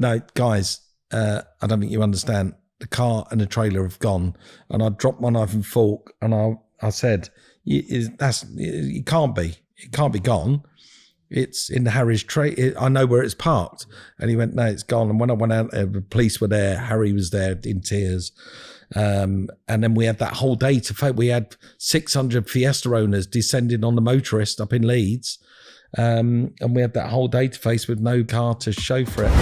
no, guys, I don't think you understand. The car and the trailer have gone. And I dropped my knife and fork and I said, it can't be. It can't be gone. It's in the Harry's trailer. I know where it's parked. And he went, no, it's gone. And when I went out, the police were there. Harry was there in tears. And then we had that whole day to fight. We had 600 Fiesta owners descending on the motorist up in Leeds. And we had that whole day to face with no car to show for it.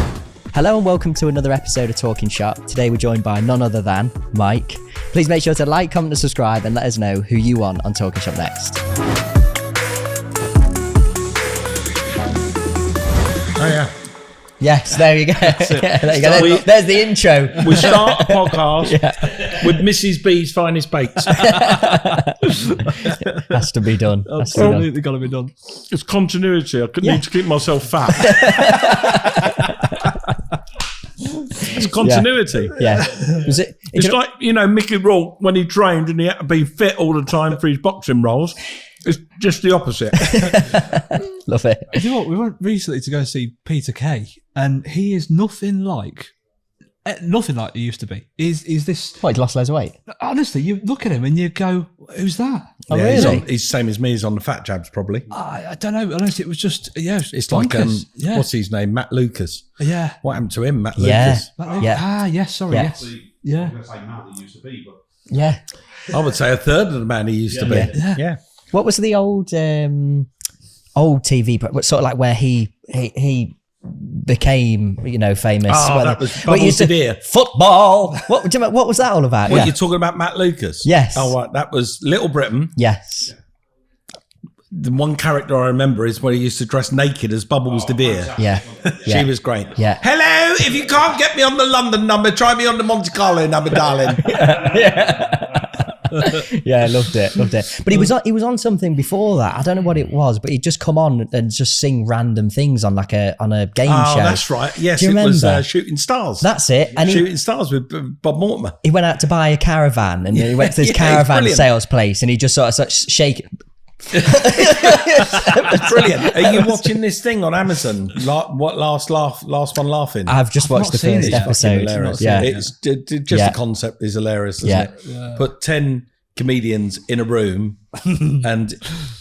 Hello and welcome to another episode of Talkin Shop. Today we're joined by none other than Mike. Please make sure to like, comment and subscribe and let us know who you want on Talkin Shop next. Oh yeah. Yes, there you go. Yeah, there you go. There's the intro. We start a podcast with Mrs. B's finest bakes. Has to be done. Absolutely got to be done. It's continuity. I need to keep myself fat. It's continuity. Yeah. Was it? It's like, Mickey Rourke when he trained and he had to be fit all the time for his boxing roles. It's just the opposite. Love it. You know what? We went recently to go see Peter Kay, and he is nothing like he used to be. Is this? What, he lost loads of weight? Honestly, you look at him and you go, "Who's that?" Oh, really? He's the same as me. He's on the fat jabs, probably. I don't know. Honestly, it was just It's bonkers. Like what's his name? Matt Lucas. Yeah. What happened to him, Matt Yeah. Lucas? Yeah. Yes. Sorry. Yeah. Yes. Yeah. I'm going to say Matt he used to be, but Yeah. I would say a third of the man he used to be. Yeah. What was the old TV, sort of like where he became, famous? Oh, that was Bubbles Devere. Football. What was that all about? What, you're talking about Matt Lucas? Yes. Oh, right. That was Little Britain. Yes. The one character I remember is when he used to dress naked as Bubbles Devere. Yeah. She was great. Yeah. Hello, if you can't get me on the London number, try me on the Monte Carlo number, darling. Yeah, loved it. But he was on something before that. I don't know what it was, but he'd just come on and just sing random things on a game show. Oh, that's right. Yes, Do you it remember? was Shooting Stars. That's it. And Shooting Stars with Bob Mortimer. he went out to buy a caravan, and he went to this caravan sales place, and he just sort of shake it. It's brilliant. Are you watching this thing on Amazon? Last one laughing? I've just watched the seen first it. episode. Hilarious. Yeah. It's just the concept is hilarious, isn't it? Yeah. Put 10 comedians in a room and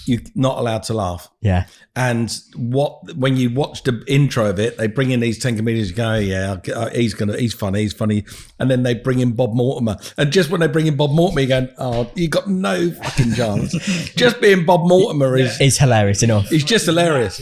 you're not allowed to laugh. Yeah. And when you watch the intro of it, they bring in these 10 comedians. You go, he's funny. And then they bring in Bob Mortimer. And just when they bring in Bob Mortimer, you're going, you got no fucking chance. Just being Bob Mortimer is hilarious enough. He's just hilarious.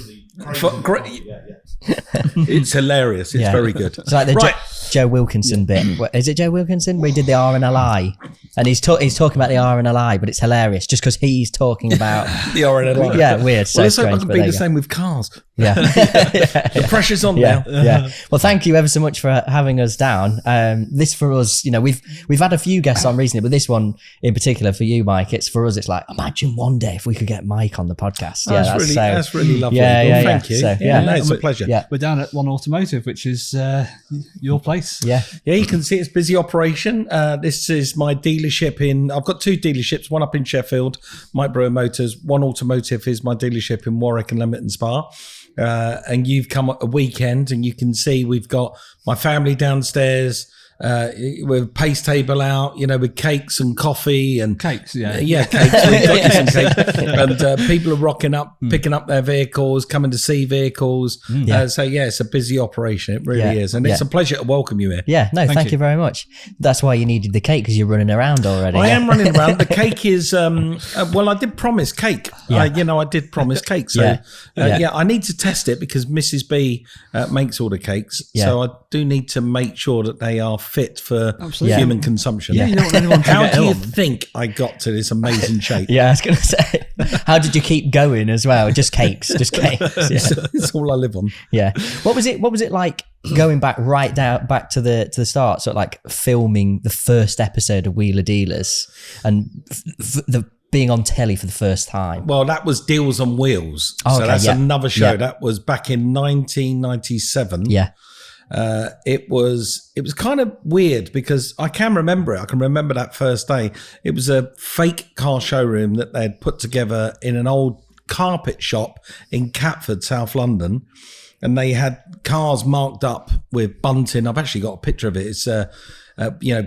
It's hilarious. It's very good. It's like the Joe Wilkinson bit. Is it Joe Wilkinson? Where he did the RNLI. And he's talking about the RNLI, but it's hilarious just because he's talking about the RNLI. Yeah, weird. So let's hope strange, it can be the same with cars. Yeah. The pressure's on now. Yeah. Well, thank you ever so much for having us down. This for us, we've had a few guests on recently, but this one in particular for you, Mike, it's like, imagine one day if we could get Mike on the podcast. That's really lovely. Yeah. Thank you. So, it's a pleasure. Yeah. We're down at One Automotive, which is your place. Yeah. Yeah, you can see it's busy operation. This is my dealership I've got two dealerships, one up in Sheffield, Mike Brewer Motors. One Automotive is my dealership in Warwick and Leamington Spa. And you've come a weekend and you can see we've got my family downstairs with paste table out, with cakes and coffee and cakes. Cakes. We've got you some cakes. And people are rocking up, picking up their vehicles, coming to see vehicles. It's a busy operation. It really is, and it's a pleasure to welcome you here. Yeah, no, thank you very much. That's why you needed the cake, because you're running around already. I am running around. The cake is I did promise cake. I did promise cake. So I need to test it because Mrs. B makes all the cakes. So I do need to make sure that they are fit for human consumption. Yeah, you don't want anyone to How do you think I got to this amazing shape? Yeah, I was going to say, how did you keep going as well? Just cakes. Yeah. It's all I live on. Yeah. What was it like going back to the start, sort of like filming the first episode of Wheeler Dealers and being on telly for the first time? Well, that was Deals on Wheels. So that's another show. That was back in 1997. Yeah. It was kind of weird because I can remember it. I can remember that first day. It was a fake car showroom that they'd put together in an old carpet shop in Catford, South London. and they had cars marked up with bunting. I've actually got a picture of it. It's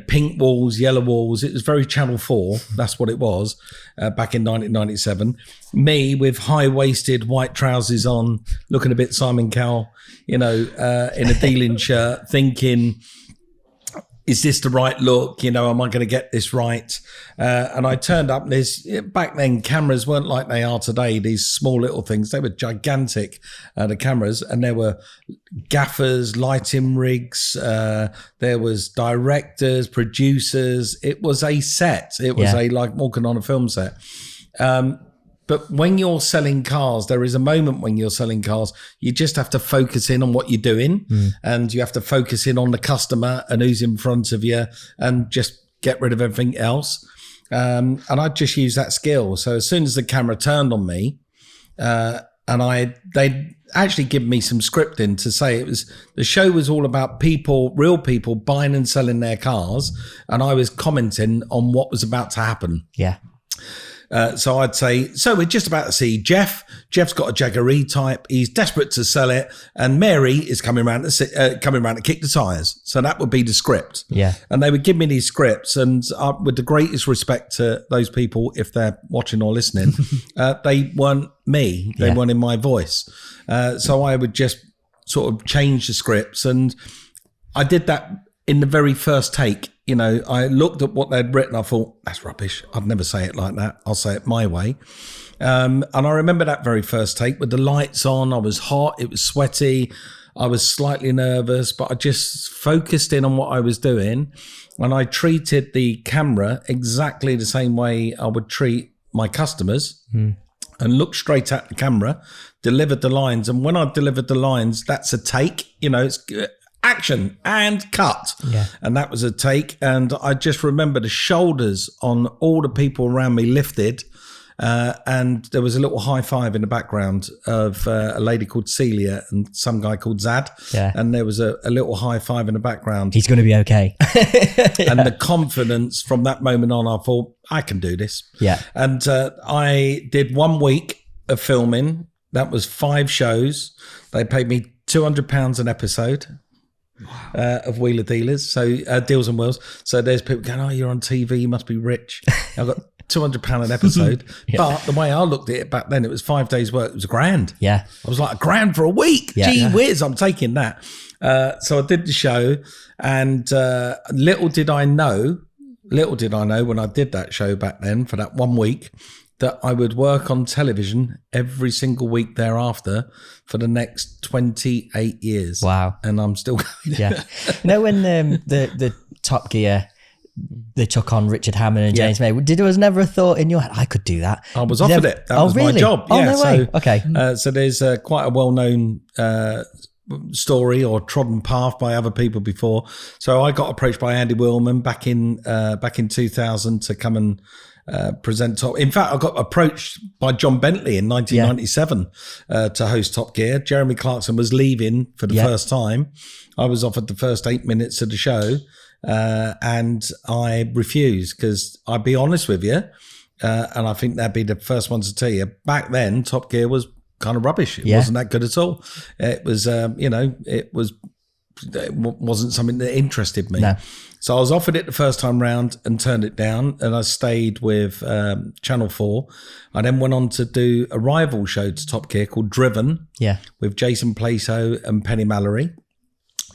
pink walls, yellow walls. It was very Channel 4. That's what it was back in 1997. Me with high-waisted white trousers on, looking a bit Simon Cowell, in a dealing shirt, thinking, is this the right look? Am I going to get this right? And I turned up. Back then, cameras weren't like they are today. These small little things, they were gigantic, the cameras, and there were gaffers, lighting rigs. There was directors, producers. It was a set. It was like walking on a film set. But when you're selling cars, there is a moment when you're selling cars, you just have to focus in on what you're doing, and you have to focus in on the customer and who's in front of you, and just get rid of everything else. And I just used that skill. So as soon as the camera turned on me, they'd actually given me some scripting to say the show was all about people, real people buying and selling their cars, and I was commenting on what was about to happen. Yeah. So I'd say, so we're just about to see Jeff. Jeff's got a Jaguar E-Type. He's desperate to sell it. And Mary is coming around to kick the tyres. So that would be the script. Yeah. And they would give me these scripts. And with the greatest respect to those people, if they're watching or listening, they weren't me. They weren't in my voice. So I would just sort of change the scripts. And I did that in the very first take. I looked at what they'd written. I thought, that's rubbish. I'd never say it like that. I'll say it my way. And I remember that very first take with the lights on. I was hot. It was sweaty. I was slightly nervous, but I just focused in on what I was doing. And I treated the camera exactly the same way I would treat my customers, and looked straight at the camera, delivered the lines. And when I delivered the lines, that's a take. It's action and cut. Yeah. And that was a take. And I just remember the shoulders on all the people around me lifted. And there was a little high five in the background of a lady called Celia and some guy called Zad. Yeah. And there was a little high five in the background. He's going to be okay. And the confidence from that moment on, I thought, I can do this. Yeah. And I did 1 week of filming. That was 5 shows. They paid me £200 an episode. Of Wheeler Dealers, so Deals and Wheels. So there's people going, oh, you're on TV, you must be rich. I've got £200 an episode. But the way I looked at it back then, it was 5 days work. It was £1,000. Yeah. I was like, £1,000 for a week. Yeah. Gee whiz, I'm taking that. So I did the show, and little did I know when I did that show back then for that 1 week, that I would work on television every single week thereafter for the next 28 years. Wow. And I'm still going. Yeah. When the Top Gear, they took on Richard Hammond and James May, there was never a thought in your head, I could do that? I was offered it. That was really? my job. Oh, yeah. no way. So, okay. So there's quite a well-known story or trodden path by other people before. So I got approached by Andy Willman back in 2000 to come and present Top. In fact, I got approached by John Bentley in 1997 to host Top Gear. Jeremy Clarkson was leaving for the first time. I was offered the first 8 minutes of the show, and I refused because I'd be honest with you, and I think they'd be the first ones to tell you. Back then, Top Gear was kind of rubbish. It wasn't that good at all. It was, it wasn't something that interested me. No. So I was offered it the first time round and turned it down, and I stayed with Channel 4. I then went on to do a rival show to Top Gear called Driven, with Jason Plato and Penny Mallory,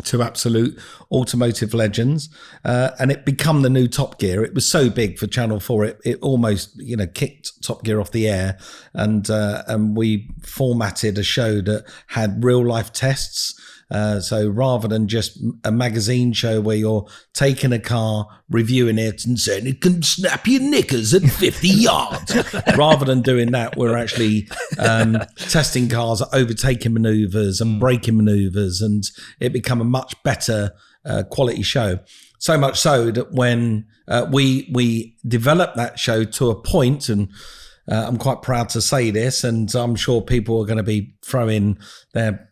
2 absolute automotive legends, and it became the new Top Gear. It was so big for Channel 4, it almost kicked Top Gear off the air, and we formatted a show that had real life tests. So rather than just a magazine show where you're taking a car, reviewing it and saying it can snap your knickers at 50 yards, rather than doing that, we're actually testing cars at overtaking manoeuvres and braking manoeuvres, and it became a much better quality show. So much so that when we developed that show to a point, and I'm quite proud to say this, and I'm sure people are going to be throwing their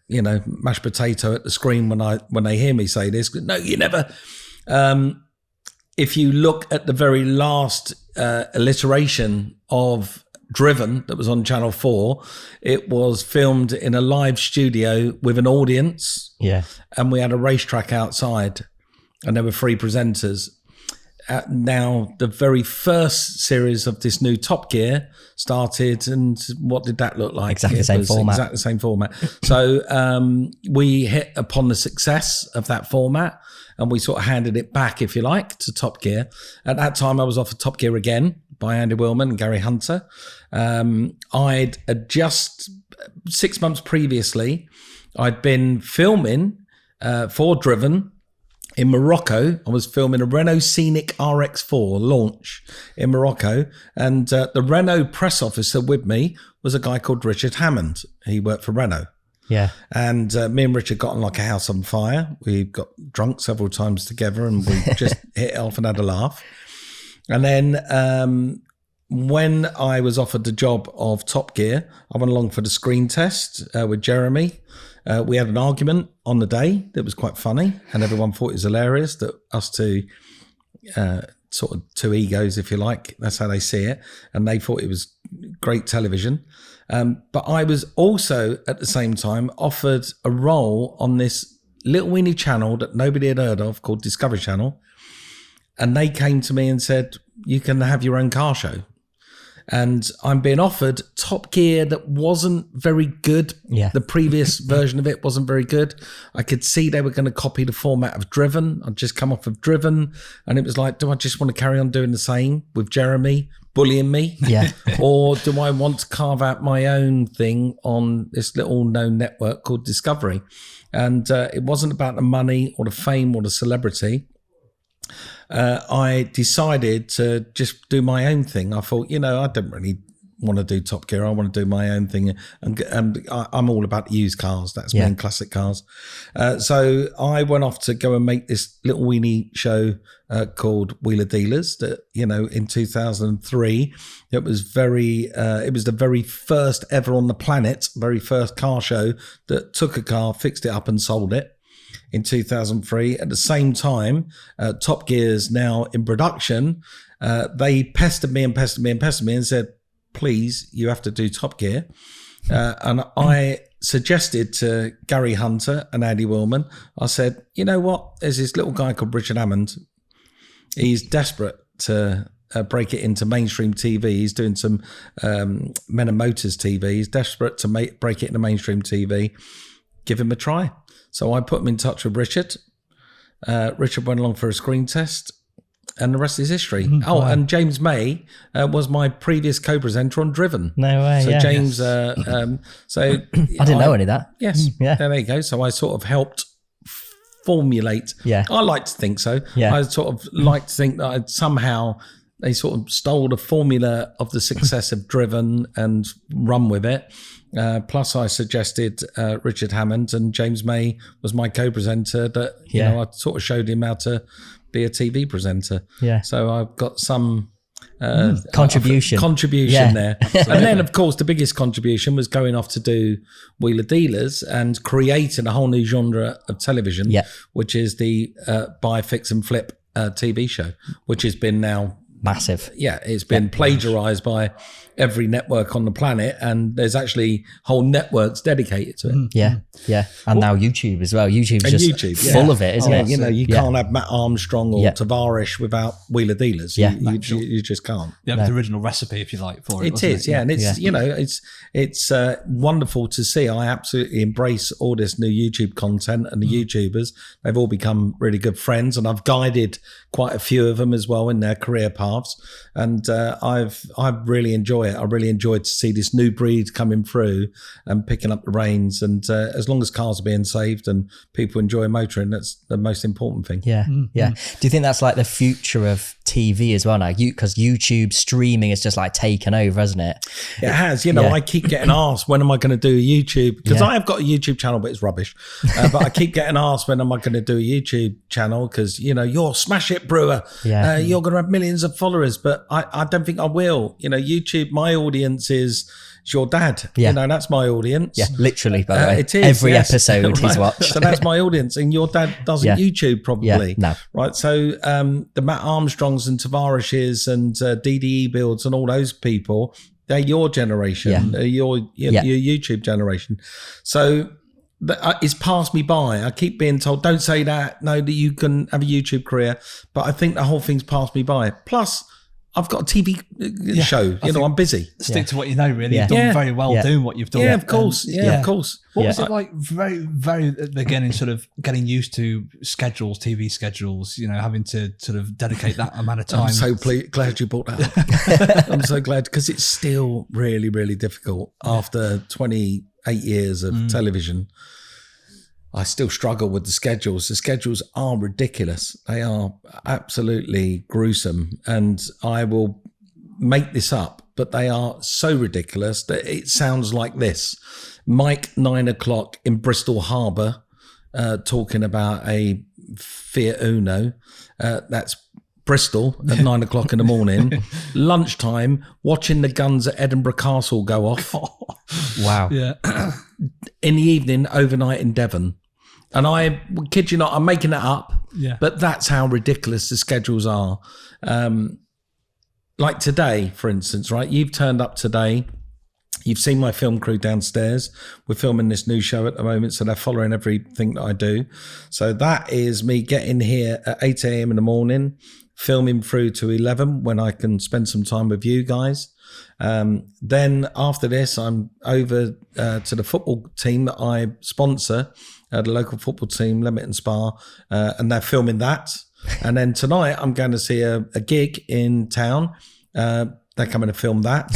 mashed potato at the screen when they hear me say this. No, you never. If you look at the very last alliteration of Driven that was on Channel 4. It was filmed in a live studio with an audience. Yeah. And we had a racetrack outside, and there were 3 presenters. Now, the very first series of this new Top Gear started, and what did that look like? Exactly the same format. Exactly the same format. So we hit upon the success of that format, and we sort of handed it back, if you like, to Top Gear. At that time, I was offered Top Gear again by Andy Willman and Gary Hunter. I'd just 6 months previously, I'd been filming for Driven in Morocco. I was filming a Renault Scenic RX4 launch in Morocco, and the Renault press officer with me was a guy called Richard Hammond. He worked for Renault. Yeah. And me and Richard got on like a house on fire. We got drunk several times together, and we just hit it off and had a laugh. And then when I was offered the job of Top Gear, I went along for the screen test with Jeremy. We had an argument on the day that was quite funny, and everyone thought it was hilarious that us two, sort of two egos, if you like, that's how they see it, and they thought it was great television. But I was also, at the same time, offered a role on this little weeny channel that nobody had heard of called Discovery Channel, and they came to me and said, you can have your own car show. And I'm being offered Top Gear that wasn't very good. Yeah. The previous version of it wasn't very good. I could see they were going to copy the format of Driven. I'd just come off of Driven, and it was like, do I just want to carry on doing the same with Jeremy bullying me? Yeah. Or do I want to carve out my own thing on this little known network called Discovery? And it wasn't about the money or the fame or the celebrity. I decided to just do my own thing. I thought, I don't really want to do Top Gear. I want to do my own thing. And I'm all about used cars. That's me and classic cars. So I went off to go and make this little weenie show called Wheeler Dealers that, in 2003, it was the very first ever on the planet, very first car show that took a car, fixed it up and sold it. In 2003, at the same time, Top Gear's now in production. They pestered me and said, please, you have to do Top Gear. And I suggested to Gary Hunter and Andy Willman, I said, you know what? There's this little guy called Richard Hammond. He's desperate to break it into mainstream TV. He's doing some Men and Motors TV. He's desperate to break it into mainstream TV. Give him a try. So I put him in touch with Richard. Richard went along for a screen test, and the rest is history. Wow. And James May was my previous co-presenter on Driven. No way. So yeah. James, I didn't know any of that. Yes. Yeah. There you go. So I sort of helped formulate. Yeah. I like to think so. Yeah. I sort of like to think that they sort of stole the formula of the success of Driven and run with it. Plus, I suggested Richard Hammond, and James May was my co-presenter. That I sort of showed him how to be a TV presenter. Yeah. So I've got some contribution there. And then, of course, the biggest contribution was going off to do Wheeler Dealers and creating a whole new genre of television, which is the buy, fix, and flip TV show, which has been now massive. Yeah, it's been plagiarized by every network on the planet, and there's actually whole networks dedicated to it. Yeah. And now YouTube as well. YouTube's just full of it, isn't it? You can't have Matt Armstrong or Tavarish without Wheeler Dealers. You just can't. Yeah, the original recipe, if you like, for it. It is, and it's it's wonderful to see. I absolutely embrace all this new YouTube content, and the YouTubers. They've all become really good friends, and I've guided quite a few of them as well in their career paths, and I really enjoy it. I really enjoyed to see this new breed coming through and picking up the reins. And as long as cars are being saved and people enjoy motoring, that's the most important thing. Yeah. Do you think that's like the future of TV as well now? Because YouTube streaming is just like taken over, hasn't it? It has. I keep getting asked, when am I going to do a YouTube? Because I have got a YouTube channel, but it's rubbish. But I keep getting asked, when am I going to do a YouTube channel? Because, you're smash it, Brewer. You're going to have millions of followers. But I don't think I will. YouTube, my audience is your dad. That's my audience. Yeah, literally, by the way. It is. Every episode he's watched. So that's my audience. And your dad doesn't YouTube probably. No. Right. So the Matt Armstrongs and Tavarishes and DDE builds and all those people, They're your generation, your YouTube generation. So it's passed me by. I keep being told, don't say that. No, that you can have a YouTube career. But I think the whole thing's passed me by. Plus, I've got a TV show. I'm busy. Stick to what you know, really. Yeah. You've done very well doing what you've done. Yeah, of course. Of course. What was it like very, very at the beginning, sort of getting used to schedules, TV schedules, having to sort of dedicate that amount of time? I'm so glad you brought that up. I'm so glad, because it's still really, really difficult. After 28 years of television, I still struggle with the schedules. The schedules are ridiculous. They are absolutely gruesome. And I will make this up, but they are so ridiculous that it sounds like this. Mike, 9 o'clock in Bristol Harbour, talking about a Fiat Uno. That's Bristol at 9 o'clock in the morning. Lunchtime, watching the guns at Edinburgh Castle go off. Wow. Yeah. In the evening, overnight in Devon. And I kid you not, I'm making it up. Yeah. But that's how ridiculous the schedules are. Like today, for instance, right? You've turned up today. You've seen my film crew downstairs. We're filming this new show at the moment, so they're following everything that I do. So that is me getting here at 8 a.m. in the morning, filming through to 11 when I can spend some time with you guys. Then after this, I'm over to the football team that I sponsor, the local football team, Leamington Spa, and they're filming that. And then tonight, I'm going to see a gig in town. They're coming to film that.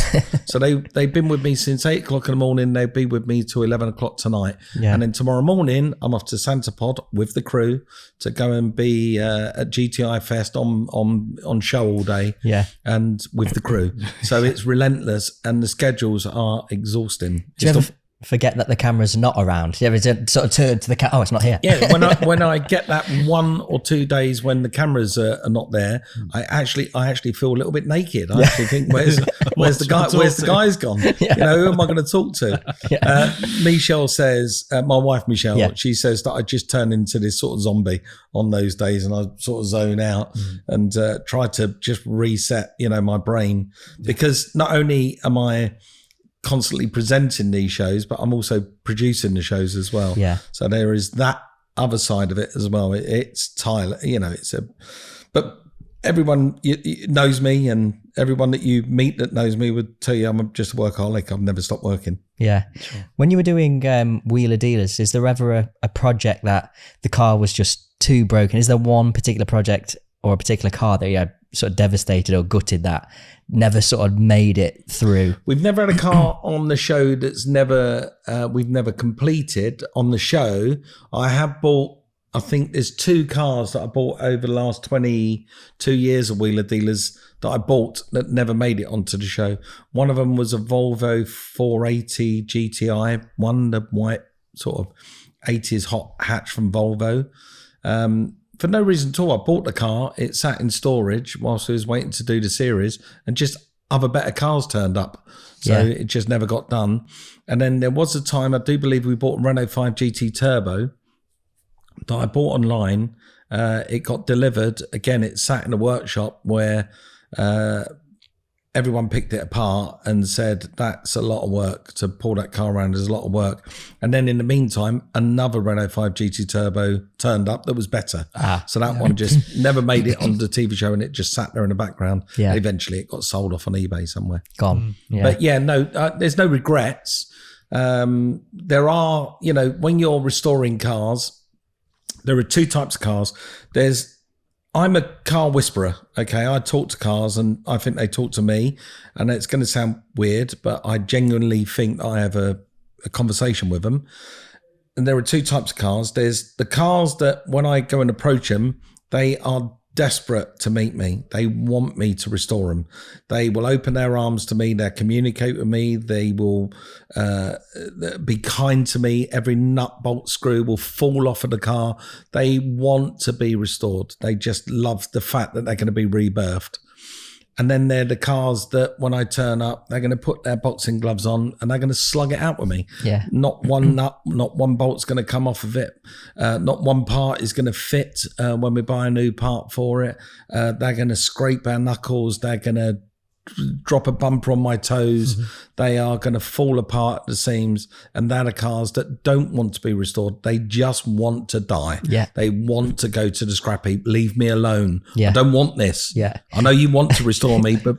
So they've been with me since 8 o'clock in the morning. They'll be with me till 11 o'clock tonight. Yeah. And then tomorrow morning, I'm off to Santa Pod with the crew to go and be at GTI Fest on show all day. Yeah. And with the crew. So it's relentless, and the schedules are exhausting. Do you ever forget that the camera's not around? Do you ever sort of turn to the camera? Oh, it's not here. Yeah, when I get that 1 or 2 days when the cameras are not there, I actually feel a little bit naked. I actually think, where's the guys gone? Yeah. Who am I going to talk to? Yeah. Michelle says, my wife Michelle, she says that I just turn into this sort of zombie on those days, and I sort of zone out and try to just reset, my brain, because not only am I constantly presenting these shows, but I'm also producing the shows as well. Yeah. So there is that other side of it as well. It's tired, but everyone knows me, and everyone that you meet that knows me would tell you I'm just a workaholic. I've never stopped working. Yeah. Sure. When you were doing Wheeler Dealers, is there ever a project that the car was just too broken? Is there one particular project or a particular car that you had sort of devastated or gutted that never sort of made it through? We've never had a car on the show that's we've never completed on the show. I have bought, I think there's 2 cars that I bought over the last 22 years of Wheeler Dealers that I bought that never made it onto the show. One of them was a Volvo 480 GTI, the white sort of 80s hot hatch from Volvo. For no reason at all, I bought the car. It sat in storage whilst I was waiting to do the series, and just other better cars turned up. So it just never got done. And then there was a time, I do believe we bought a Renault 5 GT Turbo that I bought online. It got delivered. Again, it sat in a workshop where everyone picked it apart and said, that's a lot of work to pull that car around. There's a lot of work. And then in the meantime, another Renault 5 GT Turbo turned up that was better. So that one just never made it on the TV show, and it just sat there in the background. Yeah. Eventually it got sold off on eBay somewhere. Gone. Yeah. But there's no regrets. There are, when you're restoring cars, there are 2 types of cars. I'm a car whisperer, okay? I talk to cars, and I think they talk to me, and it's going to sound weird, but I genuinely think that I have a conversation with them. And there are 2 types of cars. There's the cars that when I go and approach them, they are desperate to meet me. They want me to restore them. They will open their arms to me. They'll communicate with me. They will be kind to me. Every nut, bolt, screw will fall off of the car. They want to be restored. They just love the fact that they're going to be rebirthed. And then they're the cars that when I turn up, they're going to put their boxing gloves on and they're going to slug it out with me. Yeah. Not one nut, not one bolt's going to come off of it. Not one part is going to fit when we buy a new part for it. They're going to scrape our knuckles. They're going to drop a bumper on my toes. They are going to fall apart at the seams. And that are cars that don't want to be restored. They just want to die. Yeah. They want to go to the scrap heap. Leave me alone. Yeah. I don't want this. Yeah. I know you want to restore me, but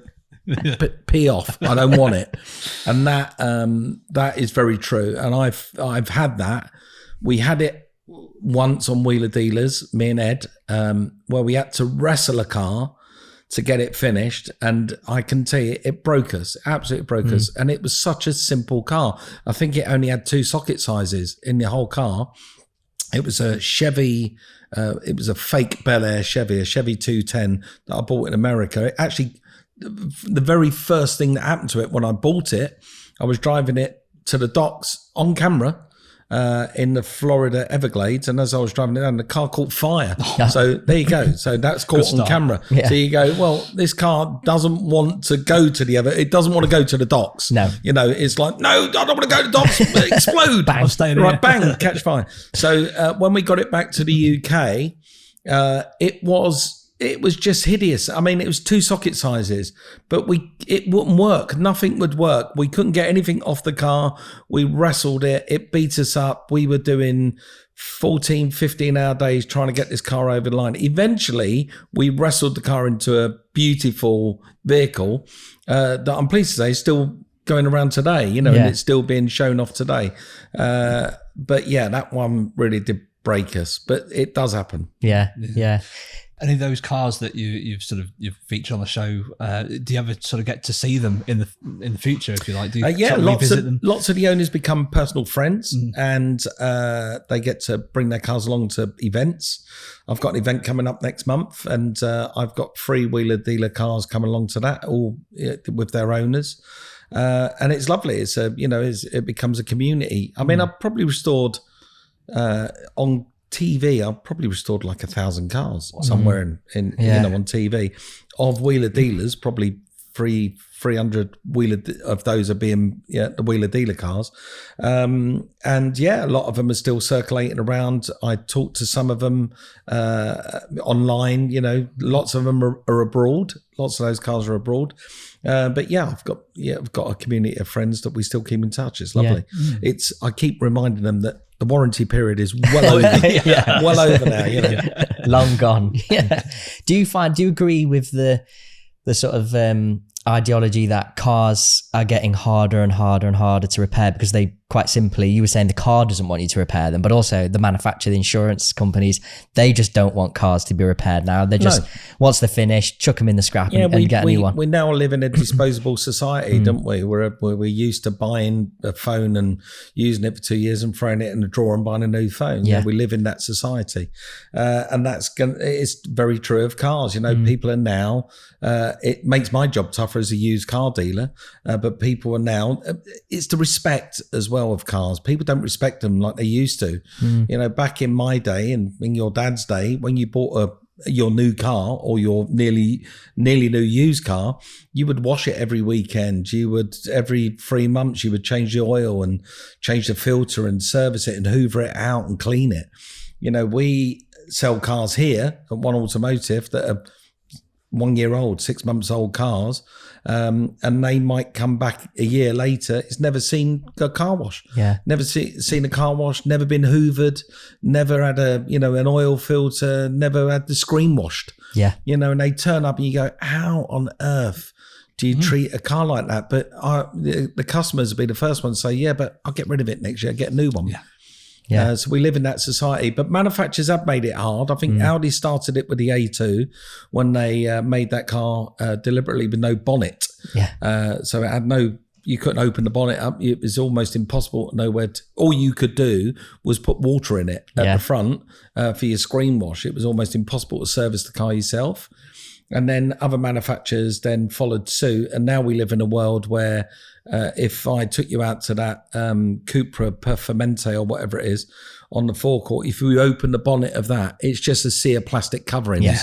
pee off. I don't want it. And that is very true. And I've had that. We had it once on Wheeler Dealers, me and Ed, where we had to wrestle a car to get it finished. And I can tell you, it broke us, absolutely broke us. And it was such a simple car. I think it only had 2 socket sizes in the whole car. It was a Chevy, it was a fake Bel Air Chevy, a Chevy 210 that I bought in America. It actually, the very first thing that happened to it when I bought it, I was driving it to the docks on camera in the Florida Everglades, and as I was driving it down, the car caught fire. So there you go. So that's caught on camera. Yeah. So you go, well, this car doesn't want to go to it doesn't want to go to the docks. No. You know, it's like, no, I don't want to go to the docks. Explode. I'm staying Right, here. bang, catch fire. So when we got it back to the UK, it was just hideous. I mean, it was 2 socket sizes, but it wouldn't work. Nothing would work. We couldn't get anything off the car. We wrestled it. It beat us up. We were doing 14, 15-hour days trying to get this car over the line. Eventually, we wrestled the car into a beautiful vehicle that I'm pleased to say is still going around today, and it's still being shown off today. But yeah, that one really did break us, but it does happen. Yeah. Any of those cars that you've featured on the show, do you ever sort of get to see them in the future, if you like? Do you sort of revisit them? Lots of the owners become personal friends, and they get to bring their cars along to events. I've got an event coming up next month, and I've got 3 Wheeler Dealer cars coming along to that, all with their owners. And it's lovely. It's it becomes a community. I mean, I've probably restored on TV, I've probably restored like 1,000 cars somewhere in on TV of Wheeler Dealers. Probably 300 Wheeler of those are being the Wheeler Dealer cars, and a lot of them are still circulating around. I talked to some of them online. Lots of them are abroad. Lots of those cars are abroad. But I've got a community of friends that we still keep in touch. It's lovely. I keep reminding them that the warranty period is well over, well over now. Long gone. Yeah. Do you agree with the sort of ideology that cars are getting harder and harder and harder to repair because they, quite simply, you were saying the car doesn't want you to repair them, but also the manufacturer, the insurance companies, they just don't want cars to be repaired now. They just, once they're finished, chuck them in the scrap and get a new one. We now live in a disposable society, don't we? We're used to buying a phone and using it for 2 years and throwing it in the drawer and buying a new phone. Yeah. We live in that society. And it's very true of cars. People are now, it makes my job tougher as a used car dealer, but people are now, it's the respect as well of cars. People don't respect them like they used to. Back in my day and in your dad's day, when you bought your new car or your nearly new used car, you would wash it every weekend. You would, every 3 months, you would change the oil and change the filter and service it and hoover it out and clean it. We sell cars here at One Automotive that are 1 year old, 6 months old cars, and they might come back a year later. It's never seen a car wash. Never seen a car wash. Never been hoovered. Never had an oil filter. Never had the screen washed. And they turn up and you go, how on earth do you treat a car like that? But the customers will be the first ones to say, yeah, but I'll get rid of it next year. Get a new one. So we live in that society, but manufacturers have made it hard. I think Audi started it with the A2 when they made that car deliberately with no bonnet. So it had you couldn't open the bonnet up. It was almost impossible to know where all you could do was put water in it at the front for your screen wash. It was almost impossible to service the car yourself. And then other manufacturers then followed suit. And now we live in a world where if I took you out to that Cupra Performante or whatever it is on the forecourt, if you open the bonnet of that, it's just a sea of plastic coverings.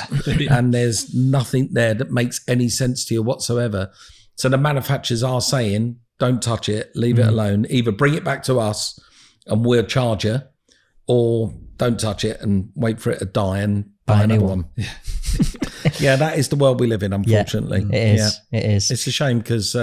And there's nothing there that makes any sense to you whatsoever. So the manufacturers are saying, don't touch it, leave it alone. Either bring it back to us and we'll charge you, or don't touch it and wait for it to die and buy another one. Yeah, that is the world we live in, unfortunately. It is. It is. It's a shame because,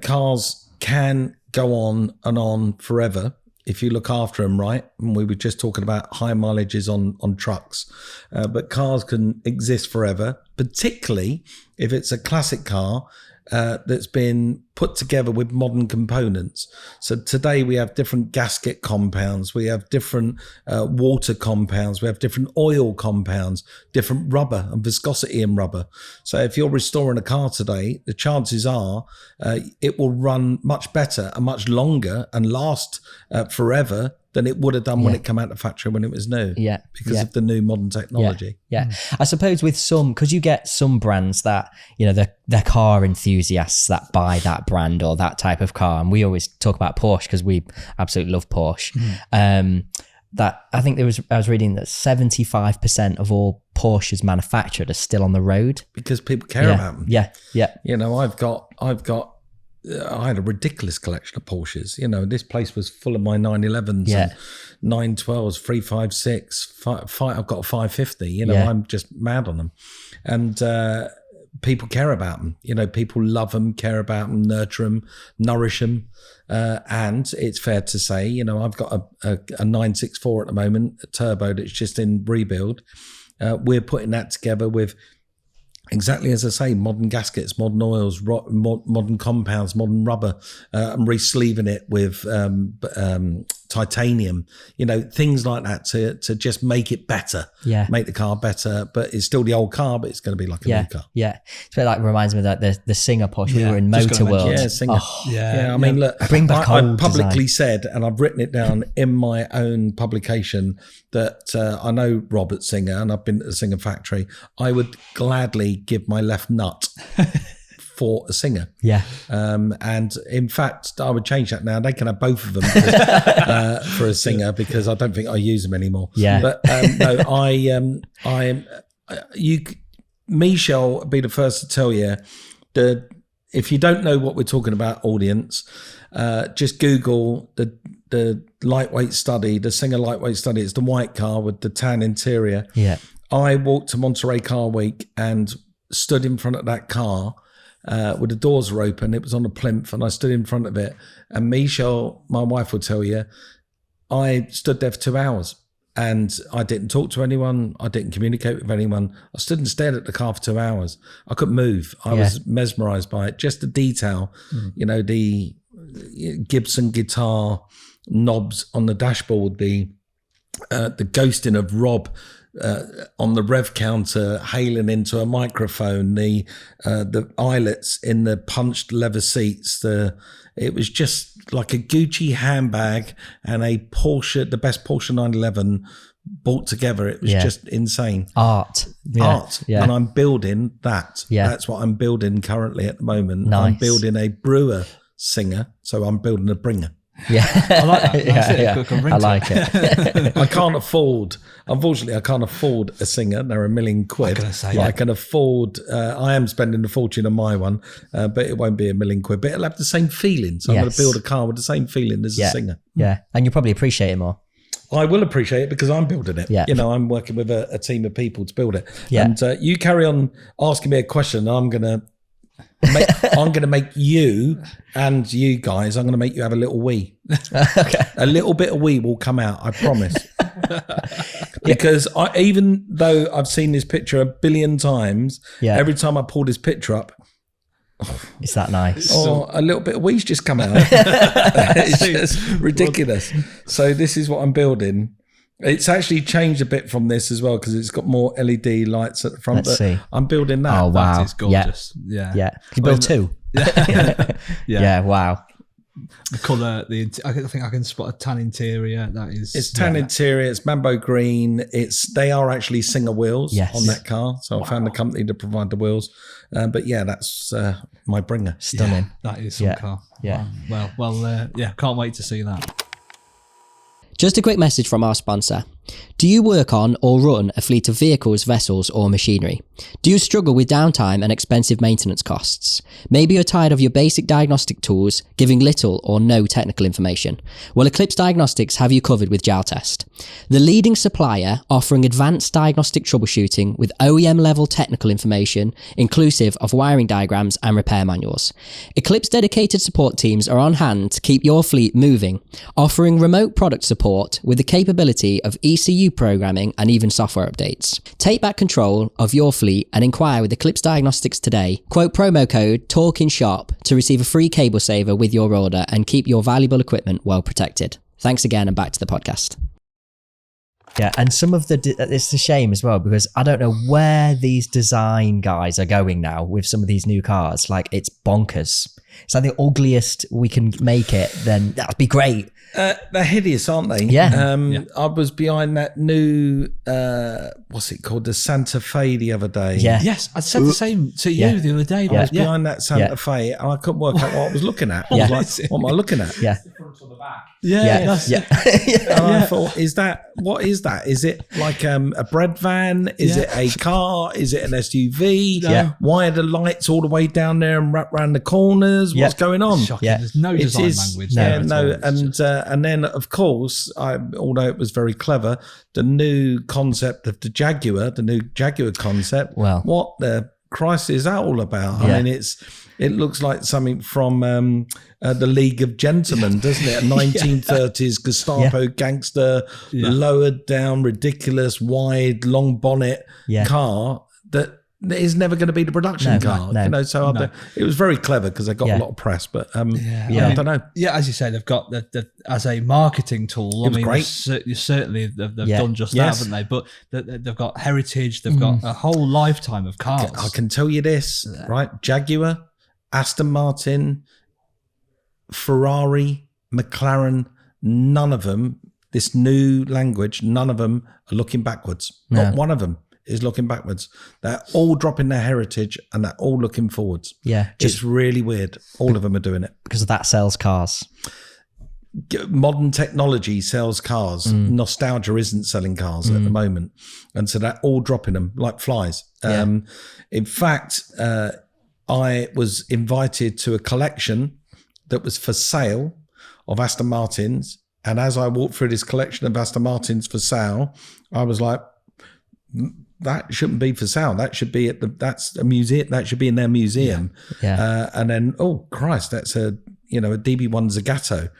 cars can go on forever if you look after them right. And we were just talking about high mileages on trucks. But cars can exist forever, particularly if it's a classic car that's been put together with modern components. So today we have different gasket compounds, we have different water compounds, we have different oil compounds, different rubber and viscosity in rubber. So if you're restoring a car today, the chances are it will run much better and much longer and last forever than it would have done when it came out of the factory when it was new. Yeah. Because of the new modern technology. Yeah. I suppose with some, because you get some brands that, they're car enthusiasts that buy that brand or that type of car. And we always talk about Porsche because we absolutely love Porsche. That I think I was reading that 75% of all Porsches manufactured are still on the road. Because people care about them. Yeah. I had a ridiculous collection of Porsches. This place was full of my 911s and 912s, 356, I've got a 550. I'm just mad on them. And people care about them. People love them, care about them, nurture them, nourish them. And it's fair to say, I've got a 964 at the moment, a turbo that's just in rebuild. We're putting that together with, exactly as I say, modern gaskets, modern oils, modern compounds, modern rubber. I'm re-sleeving it with titanium, things like that to just make it better, make the car better. But it's still the old car, but it's going to be like a new car. Yeah, it's a bit like, reminds me of the Singer Porsche. We were in Motor World. Yeah, Singer. I mean, look, bring back I old publicly design. said, and I've written it down in my own publication, that I know Robert Singer, and I've been to the Singer factory. I would gladly give my left nut for a Singer. Yeah. And in fact, I would change that now. They can have both of them for a Singer, because I don't think I use them anymore. Yeah. But Michelle will be the first to tell you that if you don't know what we're talking about, audience, just Google the lightweight study, the Singer lightweight study. It's the white car with the tan interior. Yeah. I walked to Monterey Car Week and stood in front of that car with the doors were open. It was on a plinth, and I stood in front of it. And Michelle, my wife, will tell you, I stood there for 2 hours and I didn't talk to anyone. I didn't communicate with anyone. I stood and stared at the car for 2 hours. I couldn't move. I was mesmerized by it. Just the detail, the Gibson guitar knobs on the dashboard, the ghosting of Rob on the rev counter hailing into a microphone, the eyelets in the punched leather seats, it was just like a Gucci handbag and a Porsche, the best Porsche 911 bought together. It was just insane. Art. And I'm building that. That's what I'm building currently at the moment. Nice. I'm building a Brewer Singer, so I'm building a Bringer. Yeah, I like that. I like it. Unfortunately, I can't afford a Singer. They're £1 million. I can afford, I am spending a fortune on my one, but it won't be £1 million. But it'll have the same feeling. So I'm going to build a car with the same feeling as a Singer. Yeah, and you'll probably appreciate it more. I will appreciate it because I'm building it. Yeah. I'm working with a team of people to build it. Yeah. And you carry on asking me a question. I'm going to make you and you guys, I'm going to make you have a little wee. Okay. A little bit of wee will come out, I promise. Because even though I've seen this picture 1 billion times, every time I pull this picture up, it's that nice. Or a little bit of wee's just come out. It's just ridiculous. So this is what I'm building. It's actually changed a bit from this as well because it's got more LED lights at the front. Let's see. I'm building that. Oh, wow. That is gorgeous. Yeah. You build two? Yeah, wow. The colour, I think I can spot a tan interior. It's tan interior. It's Mambo green. They are actually Singer wheels on that car. So I found a company to provide the wheels. But that's my Bringer. Stunning. Yeah, that is some car. Yeah. Wow. Well, can't wait to see that. Just a quick message from our sponsor. Do you work on or run a fleet of vehicles, vessels, or machinery? Do you struggle with downtime and expensive maintenance costs? Maybe you're tired of your basic diagnostic tools giving little or no technical information. Well, Eclipse Diagnostics have you covered with JALTest, the leading supplier offering advanced diagnostic troubleshooting with OEM-level technical information, inclusive of wiring diagrams and repair manuals. Eclipse dedicated support teams are on hand to keep your fleet moving, offering remote product support with the capability of ECU programming and even software updates. Take back control of your fleet and inquire with Eclipse Diagnostics today. Quote promo code Talkin Shop to receive a free cable saver with your order and keep your valuable equipment well protected. Thanks again, and back to the podcast. Yeah, and some of it's a shame as well, because I don't know where these design guys are going now with some of these new cars. Like, it's bonkers. It's like the ugliest we can make it, then that'd be great. They're hideous, aren't they? Yeah. I was behind that new, what's it called? The Santa Fe the other day. Yeah. Yes, I said the same to you the other day. I was behind that Santa Fe and I couldn't work out what I was looking at. I was like, what am I looking at? Yeah. The front or the back. And I thought, what is that? Is it like a bread van? Is it a car? Is it an SUV? Yeah. Why are the lights all the way down there and wrap around the corners? What's going on? Shocking. Yeah. There's no design language. And then of course, although it was very clever, the new concept of the Jaguar, the new Jaguar concept. Well, what the Christ is that all about? Yeah. I mean, it looks like something from the League of Gentlemen, doesn't it? A 1930s Gestapo gangster, lowered down, ridiculous, wide, long bonnet car that is never going to be the production car. No. You know, so it was very clever because they got a lot of press. But I don't know. Yeah, as you say, they've got as a marketing tool. It was great. Certainly they've done just that, haven't they? But they've got heritage. They've got a whole lifetime of cars. I can tell you this, right? Jaguar, Aston Martin, Ferrari, McLaren, none of them, this new language, none of them are looking backwards. No. Not one of them is looking backwards. They're all dropping their heritage and they're all looking forwards. Yeah. It's really weird. All of them are doing it. Because that sells cars. Modern technology sells cars. Nostalgia isn't selling cars at the moment. And so they're all dropping them like flies. In fact, I was invited to a collection that was for sale of Aston Martins. And as I walked through this collection of Aston Martins for sale, I was like, that shouldn't be for sale. That should be that's a museum. That should be in their museum. Yeah. And then, oh Christ, that's a DB1 Zagato.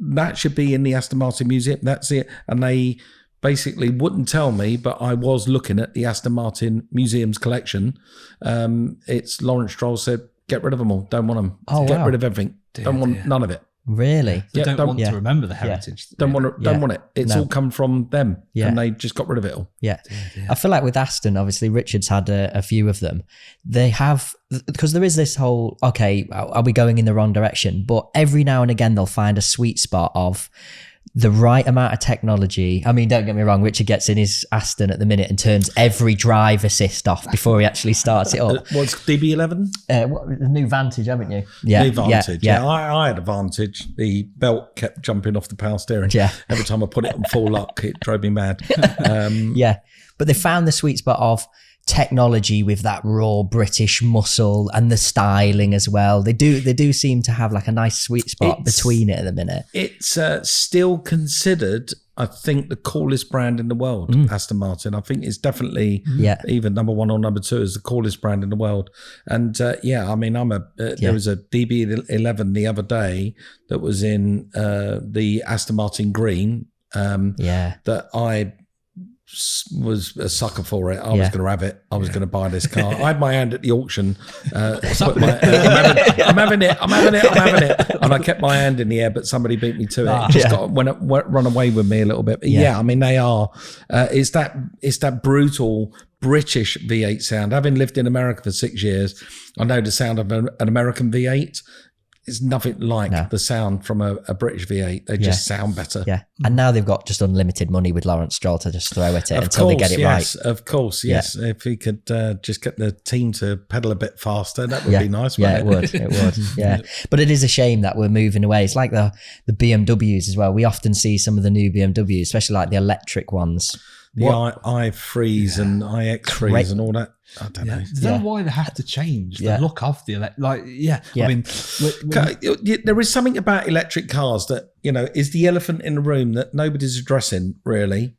That should be in the Aston Martin museum. That's it. And they basically wouldn't tell me, but I was looking at the Aston Martin museum's collection. It's Lawrence Stroll said, get rid of them all. Don't want them. Oh, get wow. rid of everything. Don't want none of it. Really? They don't want to remember the heritage. Don't want it. It's all come from them, and they just got rid of it all. Yeah. I feel like with Aston, obviously Richard's had a few of them. They have, because there is this whole, okay, are we going in the wrong direction? But every now and again they'll find a sweet spot of the right amount of technology. I mean, don't get me wrong, Richard gets in his Aston at the minute and turns every drive assist off before he actually starts it up. What's DB11? The new Vantage, haven't you? Yeah. New Vantage. Yeah. I had a Vantage. The belt kept jumping off the power steering. Yeah. Every time I put it on full lock, it drove me mad. Yeah. But they found the sweet spot of technology with that raw British muscle and the styling as well. They do seem to have like a nice sweet spot between it at the minute. It's still considered, I think, the coolest brand in the world, Aston Martin. I think it's definitely either number one or number two is the coolest brand in the world. And I mean, there was a DB11 the other day that was in the Aston Martin green that I was a sucker for it. I was going to have it. I was going to buy this car. I had my hand at the auction. I'm having it. And I kept my hand in the air, but somebody beat me to it. Just run away with me a little bit. But I mean, they are. It's that brutal British V8 sound. Having lived in America for 6 years, I know the sound of an American V8. it's nothing like the sound from a British V8. They just sound better. Yeah. And now they've got just unlimited money with Lawrence Stroll to just throw at it until they get it right. Of course, yes. If we could just get the team to pedal a bit faster, that would be nice, wouldn't it would. Yeah. But it is a shame that we're moving away. It's like the BMWs as well. We often see some of the new BMWs, especially like the electric ones. The i3s and iX3s and all that. I don't know. Is that why they have to change the look of the I mean, there is something about electric cars that, is the elephant in the room that nobody's addressing, really.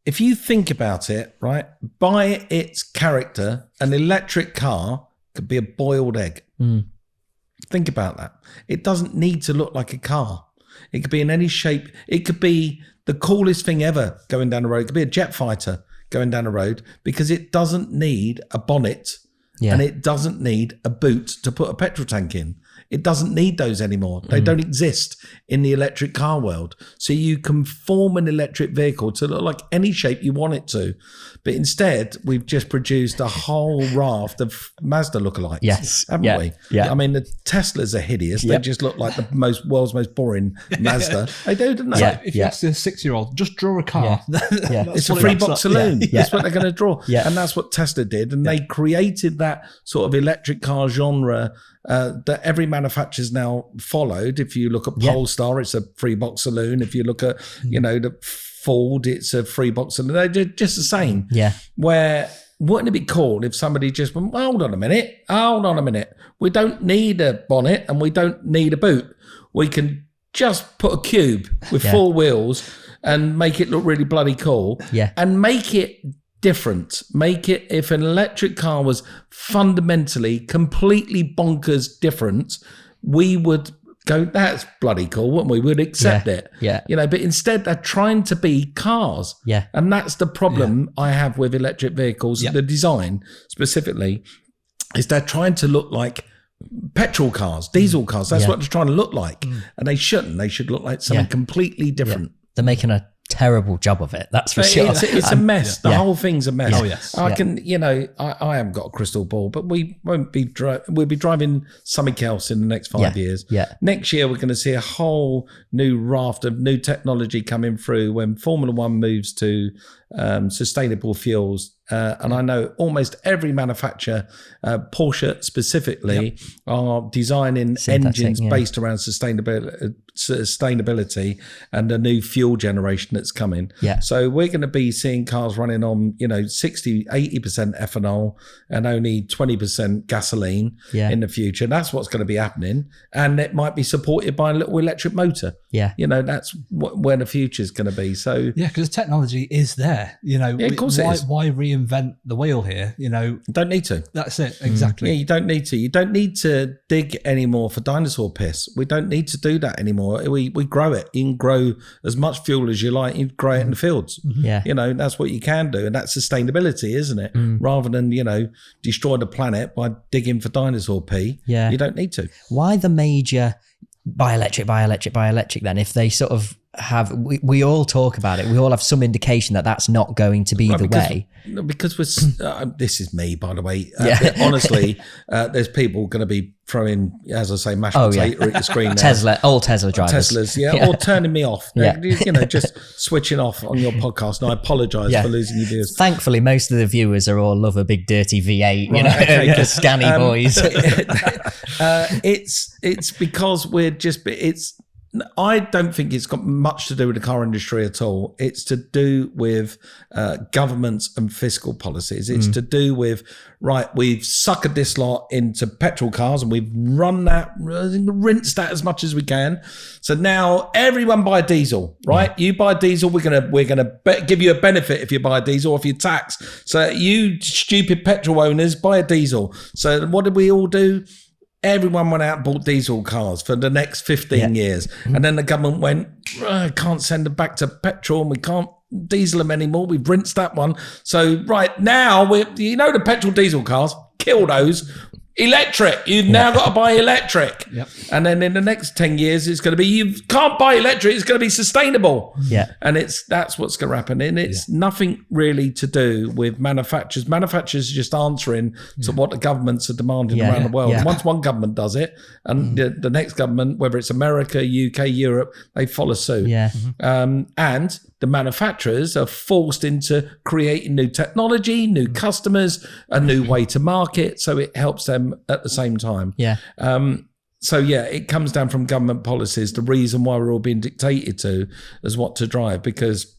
If you think about it, right, by its character, an electric car could be a boiled egg. Think about that. It doesn't need to look like a car. It could be in any shape. It could be the coolest thing ever going down the road. It could be a jet fighter going down the road because it doesn't need a bonnet and it doesn't need a boot to put a petrol tank in. It doesn't need those anymore. They don't exist in the electric car world. So you can form an electric vehicle to look like any shape you want it to. But instead, we've just produced a whole raft of Mazda lookalikes, haven't we? Yeah. I mean, the Teslas are hideous. They just look like the world's most boring Mazda. They do, don't they? Yeah. If you ask a 6-year-old, just draw a car. It's a free-box saloon. That's what they're going to draw. And that's what Tesla did. And they created that sort of electric car genre that every manufacturer's now followed. If you look at Polestar, it's a free-box saloon. If you look at, the Ford, it's a free-box saloon. They're just the same. Yeah. Where, wouldn't it be cool if somebody just went, hold on a minute. We don't need a bonnet and we don't need a boot. We can just put a cube with 4 wheels and make it look really bloody cool. Yeah. And make it different. Make it, if an electric car was fundamentally, completely bonkers different, we would go, that's bloody cool, wouldn't we? We'd accept it. Yeah. But instead they're trying to be cars. Yeah. And that's the problem I have with electric vehicles, the design specifically, is they're trying to look like petrol cars, diesel cars. That's what they're trying to look like. And they shouldn't. They should look like something completely different. They're making a terrible job of it, that's for sure. It's a mess. The whole thing's a mess. Oh yes. I can, I haven't got a crystal ball, but we won't be we'll be driving something else in the next 5 years. Next year we're going to see a whole new raft of new technology coming through when Formula One moves to sustainable fuels. And I know almost every manufacturer, Porsche specifically, are designing engines based around sustainability and a new fuel generation that's coming. So we're going to be seeing cars running on, 60, 80% ethanol and only 20% gasoline in the future. That's what's going to be happening. And it might be supported by a little electric motor. That's where the future is going to be. So because the technology is there. Of course it is. Why reinvent the wheel here? You don't need to. That's it. Exactly. You don't need to. You don't need to dig anymore for dinosaur piss. We don't need to do that anymore. We grow it. You can grow as much fuel as you like. You grow it in the fields. That's what you can do, and that's sustainability, isn't it? Rather than destroy the planet by digging for dinosaur pee. You don't need to. Why the major buy electric then? If they sort of have, we all talk about it, we all have some indication that that's not going to be the way. Because we're this is me, by the way. Honestly, there's people going to be throwing, as I say, mashed potato at the screen now. All Tesla drivers. Teslas, or turning me off. Just switching off on your podcast. And I apologise for losing your viewers. Thankfully, most of the viewers are all love a big dirty V8, scanny boys. It's because I don't think it's got much to do with the car industry at all. It's to do with governments and fiscal policies. It's to do with, we've suckered this lot into petrol cars and we've rinsed that as much as we can. So now everyone buy diesel, right? You buy diesel, we're gonna give you a benefit if you buy diesel off your tax. So you stupid petrol owners, buy a diesel. So what did we all do? Everyone went out and bought diesel cars for the next 15 years. And then the government went, can't send them back to petrol and we can't diesel them anymore. We've rinsed that one. So now, the petrol diesel cars, kill those, electric. You've now got to buy electric. Yep. And then in the next 10 years, it's going to be, you can't buy electric. It's going to be sustainable. Yeah. And that's what's going to happen. And it's nothing really to do with manufacturers. Manufacturers are just answering to what the governments are demanding around the world. Yeah. And once one government does it, and the next government, whether it's America, UK, Europe, they follow suit. Yeah. And the manufacturers are forced into creating new technology, new customers, a new way to market. So it helps them at the same time. Yeah. So it comes down from government policies. The reason why we're all being dictated to is what to drive, because,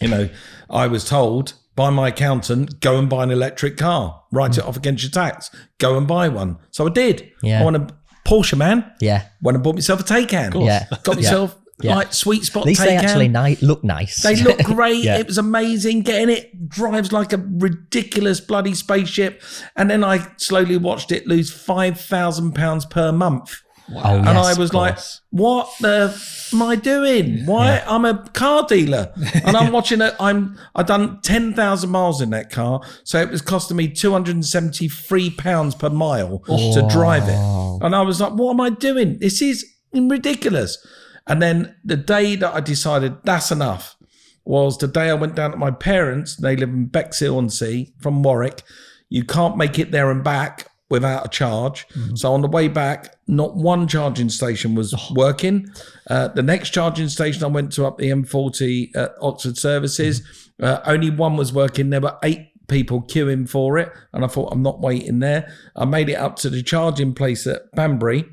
I was told by my accountant, go and buy an electric car, write it off against your tax, go and buy one. So I did. Yeah. I want a Porsche, man. Yeah. Went and bought myself a Taycan. Yeah. Got myself like sweet spot At least Taycan. they actually look nice. They look great. Yeah. It was amazing. Getting it drives like a ridiculous bloody spaceship. And then I slowly watched it lose £5,000 per month. Wow. And I was like, what the am I doing? Why? I'm a car dealer and I'm watching it. I've done 10,000 miles in that car. So it was costing me £273 per mile to drive it. And I was like, what am I doing? This is ridiculous. And then the day that I decided that's enough was the day I went down to my parents. They live in Bexhill-on-Sea from Warwick. You can't make it there and back without a charge. So on the way back, not one charging station was working. The next charging station I went to up the M40 at Oxford Services, only one was working. There were 8 people queuing for it. And I thought, I'm not waiting there. I made it up to the charging place at Banbury.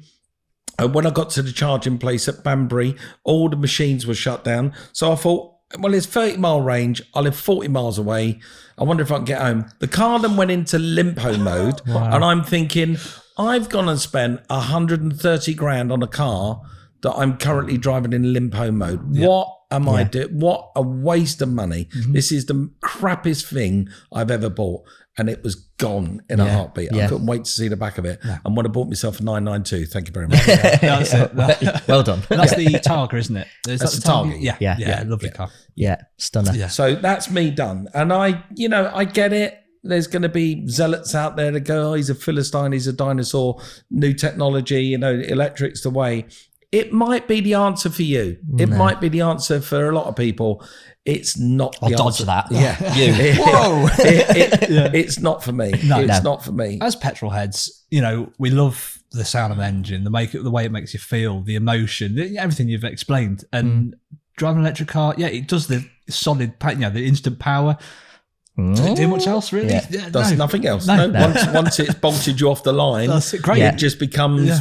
And when I got to the charging place at Banbury, all the machines were shut down. So I thought, well, it's 30-mile range. I live 40 miles away. I wonder if I can get home. The car then went into limp home mode. And I'm thinking, I've gone and spent 130 grand on a car that I'm currently driving in limp home mode. Yep. What am I doing? What a waste of money. This is the crappiest thing I've ever bought. And it was gone in a heartbeat. I couldn't wait to see the back of it. And when I bought myself a 992, thank you very much. Well done. That's the Targa, isn't it? That's the Targa. Yeah. Lovely car. Yeah, stunner. Yeah. So that's me done. And I get it. There's going to be zealots out there that go, oh, he's a Philistine, he's a dinosaur, new technology, electric's the way. It might be the answer for you. It might be the answer for a lot of people. It's not I'll the dodge answer. that. Yeah. Whoa. It's not for me. It's not for me. As petrol heads, we love the sound of the engine, the way it makes you feel, the emotion, everything you've explained. And driving an electric car, it does the solid, the instant power. Doesn't do much else, really. Yeah, does nothing else. No. Once it's bolted you off the line, it just becomes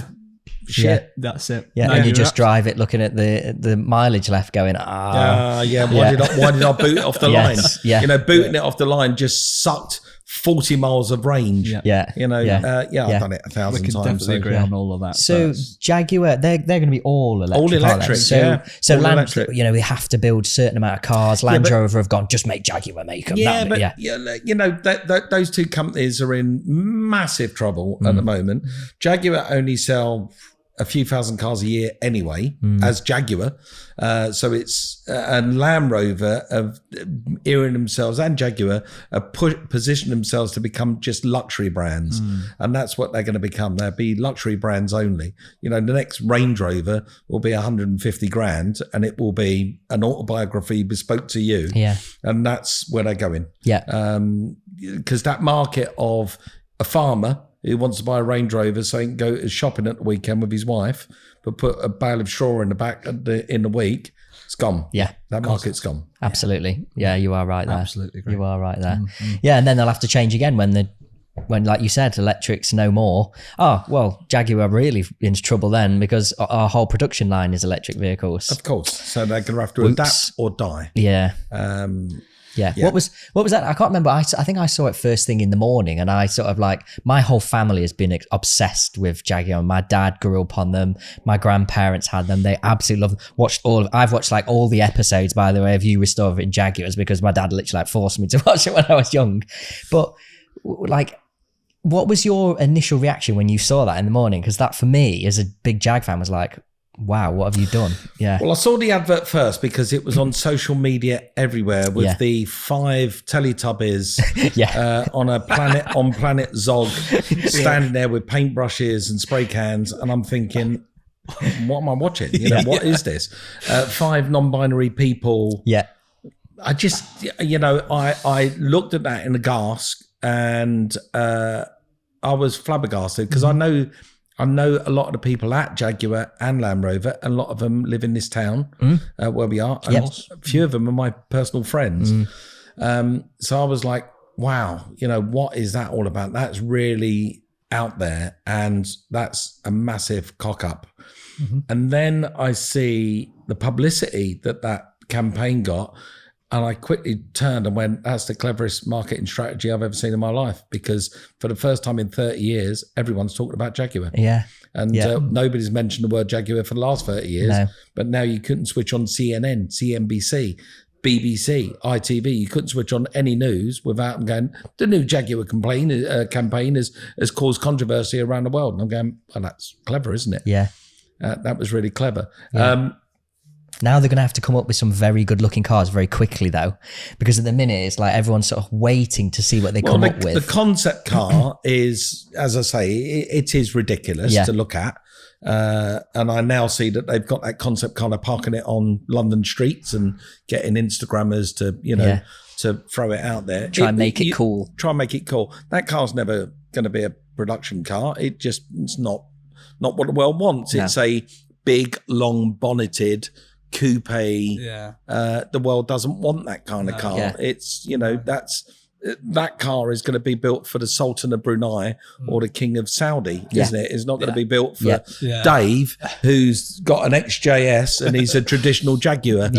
shit. Yeah, that's it. Yeah, and you just drive it looking at the mileage left going, why did I boot it off the line? Yeah. Booting it off the line just sucked 40 miles of range. I've done it 1,000 We can times. definitely agree on all of that. So Jaguar, they're going to be all electric. All electric, So all Land, electric. we have to build a certain amount of cars. Land Rover have gone, just make Jaguar, make them. Those two companies are in massive trouble at the moment. Jaguar only sell a few thousand cars a year anyway, as Jaguar. So it's, and Land Rover have earned themselves, and Jaguar have positioned themselves to become just luxury brands. And that's what they're going to become. They'll be luxury brands only. The next Range Rover will be 150 grand and it will be an autobiography bespoke to you. Yeah. And that's where they're going. Yeah. Because that market of a farmer who wants to buy a Range Rover so he can go shopping at the weekend with his wife, but put a bale of straw in the back in the week, it's gone. Yeah. That market's gone. Absolutely. Yeah, you are right there. Absolutely agree. You are right there. Yeah, and then they'll have to change again when, like you said, electric's no more. Oh, well, Jaguar really in trouble then because our whole production line is electric vehicles. Of course. So they're going to have to adapt or die. Yeah. Yeah. What was that? I can't remember. I think I saw it first thing in the morning, and I sort of my whole family has been obsessed with Jaguar. My dad grew up on them. My grandparents had them. They absolutely love. I've watched all the episodes, by the way, of You Restore in Jaguars because my dad literally forced me to watch it when I was young. But what was your initial reaction when you saw that in the morning? Because that for me, as a big Jag fan, was like, wow, what have you done? Yeah. Well, I saw the advert first because it was on social media everywhere with the 5 Teletubbies on Planet Zog standing there with paintbrushes and spray cans, and I'm thinking, what am I watching? What is this? 5 non-binary people. Yeah. I just, I looked at that in the gasp, and I was flabbergasted because I know a lot of the people at Jaguar and Land Rover, and a lot of them live in this town where we are. And a few of them are my personal friends. So I was like, wow, what is that all about? That's really out there, and that's a massive cock up. And then I see the publicity that campaign got, and I quickly turned and went, that's the cleverest marketing strategy I've ever seen in my life, because for the first time in 30 years, everyone's talking about Jaguar. Yeah. And nobody's mentioned the word Jaguar for the last 30 years. No. But now you couldn't switch on CNN, CNBC, BBC, ITV. You couldn't switch on any news without them going, the new Jaguar campaign has caused controversy around the world. And I'm going, well, that's clever, isn't it? Yeah. That was really clever. Yeah. Now they're going to have to come up with some very good looking cars very quickly, though, because at the minute it's like everyone's sort of waiting to see what they come up with. The concept car is, as I say, it is ridiculous to look at. And I now see that they've got that concept car, they're parking it on London streets and getting Instagrammers to, to throw it out there. Try and make it cool. Try and make it cool. That car's never going to be a production car. It's not what the world wants. No. It's a big, long bonneted coupe. The world doesn't want that kind of car. It's that car is going to be built for the Sultan of Brunei or the King of Saudi, isn't it? It's not going to be built for Dave, who's got an XJS and he's a traditional Jaguar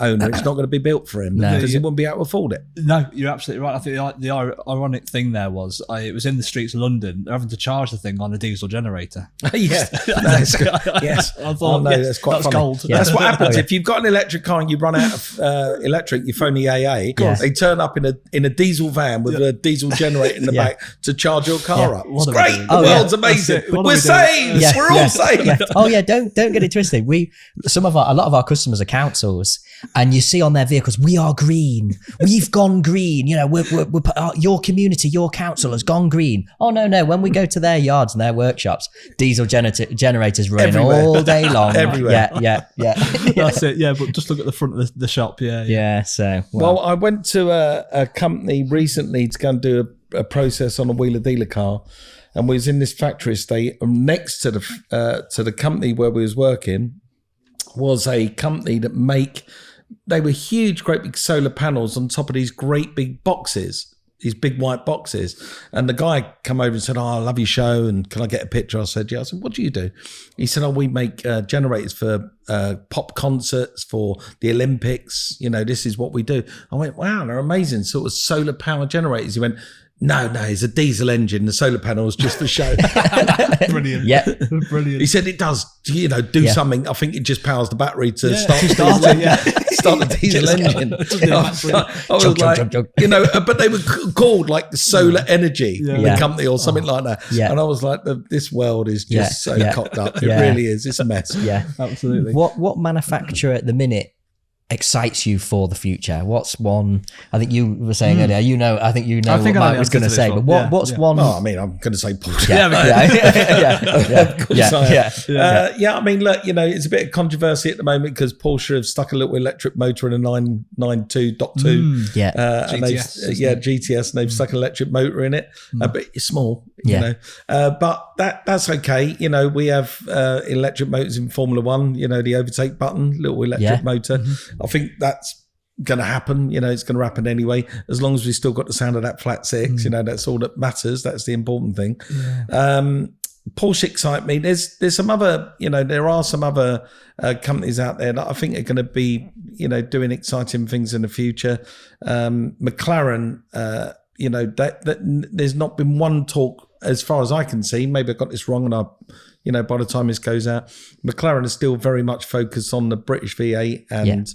owner. It's not going to be built for him because he wouldn't be able to afford it. No, you're absolutely right. I think the ironic thing there was it was in the streets of London. They're having to charge the thing on a diesel generator. That's good. Yes, I thought, that's quite funny. gold. That's what happens if you've got an electric car and you run out of electric. You phone the AA. They turn up in a diesel van with a diesel generator in the back to charge your car up. It's great. The world's amazing. We're saved. We're all saved. Oh yeah, don't get it twisted. A lot of our customers are councils, and you see on their vehicles, we are green. We've gone green. We're your community, your council has gone green. Oh no, when we go to their yards and their workshops, diesel generators running all day long. Everywhere. Yeah. That's it. Yeah, but just look at the front of the shop. Yeah. So well, I went to a company recently to go and do a process on a wheeler dealer car, and we was in this factory estate, and next to the company where we was working was a company that they were huge, great big solar panels on top of these great big boxes, these big white boxes. And the guy come over and said, I love your show, and can I get a picture? I said, yeah. I said, what do you do? He said, we make generators for pop concerts, for the Olympics. This is what we do. I went, wow, they're amazing. So it was solar power generators. He went, no, it's a diesel engine. The solar panel is just for show. Brilliant. Yeah. Brilliant. He said it does, do something. I think it just powers the battery to start the diesel engine. I was like, but they were called like the Solar Energy, the company or something like that. Yeah. And I was like, this world is just so cocked up. It really is. It's a mess. Yeah, absolutely. What manufacturer at the minute excites you for the future? What's one? I think you were saying earlier. I think what Mike was going to say. But what's one? Oh, I mean, I'm going to say Porsche. Yeah. I mean, look, it's a bit of controversy at the moment because Porsche have stuck a little electric motor in a 992.2. GTS, and they've stuck an electric motor in it, but it's small. But that's okay. We have electric motors in Formula One. The overtake button, little electric motor. I think that's going to happen. It's going to happen anyway, as long as we still got the sound of that flat six. That's all that matters. That's the important thing. Porsche excite me. There's some other, there are some other companies out there that I think are going to be, doing exciting things in the future. McLaren, that there's not been one talk as far as I can see. Maybe I got this wrong, and by the time this goes out, McLaren is still very much focused on the British V8 and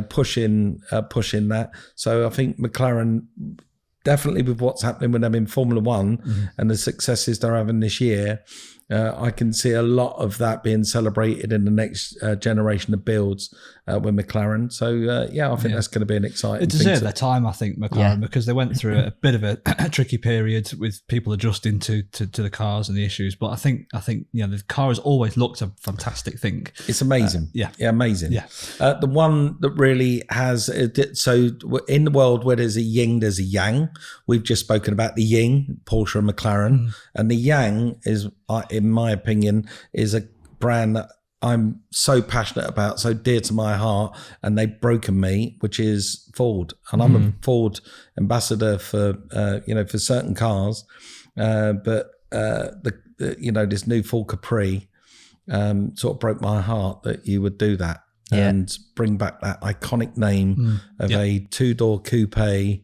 pushing that. So I think McLaren, definitely with what's happening with them in Formula One and the successes they're having this year, I can see a lot of that being celebrated in the next generation of builds with McLaren. So I think that's going to be an exciting It thing. deserved their time, I think, McLaren, because they went through a bit of a tricky period with people adjusting to the cars and the issues. But I think the car has always looked a fantastic thing. It's amazing. Amazing. Yeah. The one that really has, so in the world where there's a yin, there's a yang. We've just spoken about the yin, Porsche and McLaren. And the yang is, in my opinion, is a brand that I'm so passionate about, so dear to my heart, and they've broken me, which is Ford. And I'm a Ford ambassador for for certain cars, but this new Ford Capri sort of broke my heart that you would do that and bring back that iconic name of a two-door coupe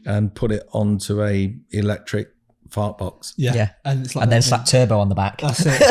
and put it onto a electric fart box. And it's like And then slap turbo on the back. That's it.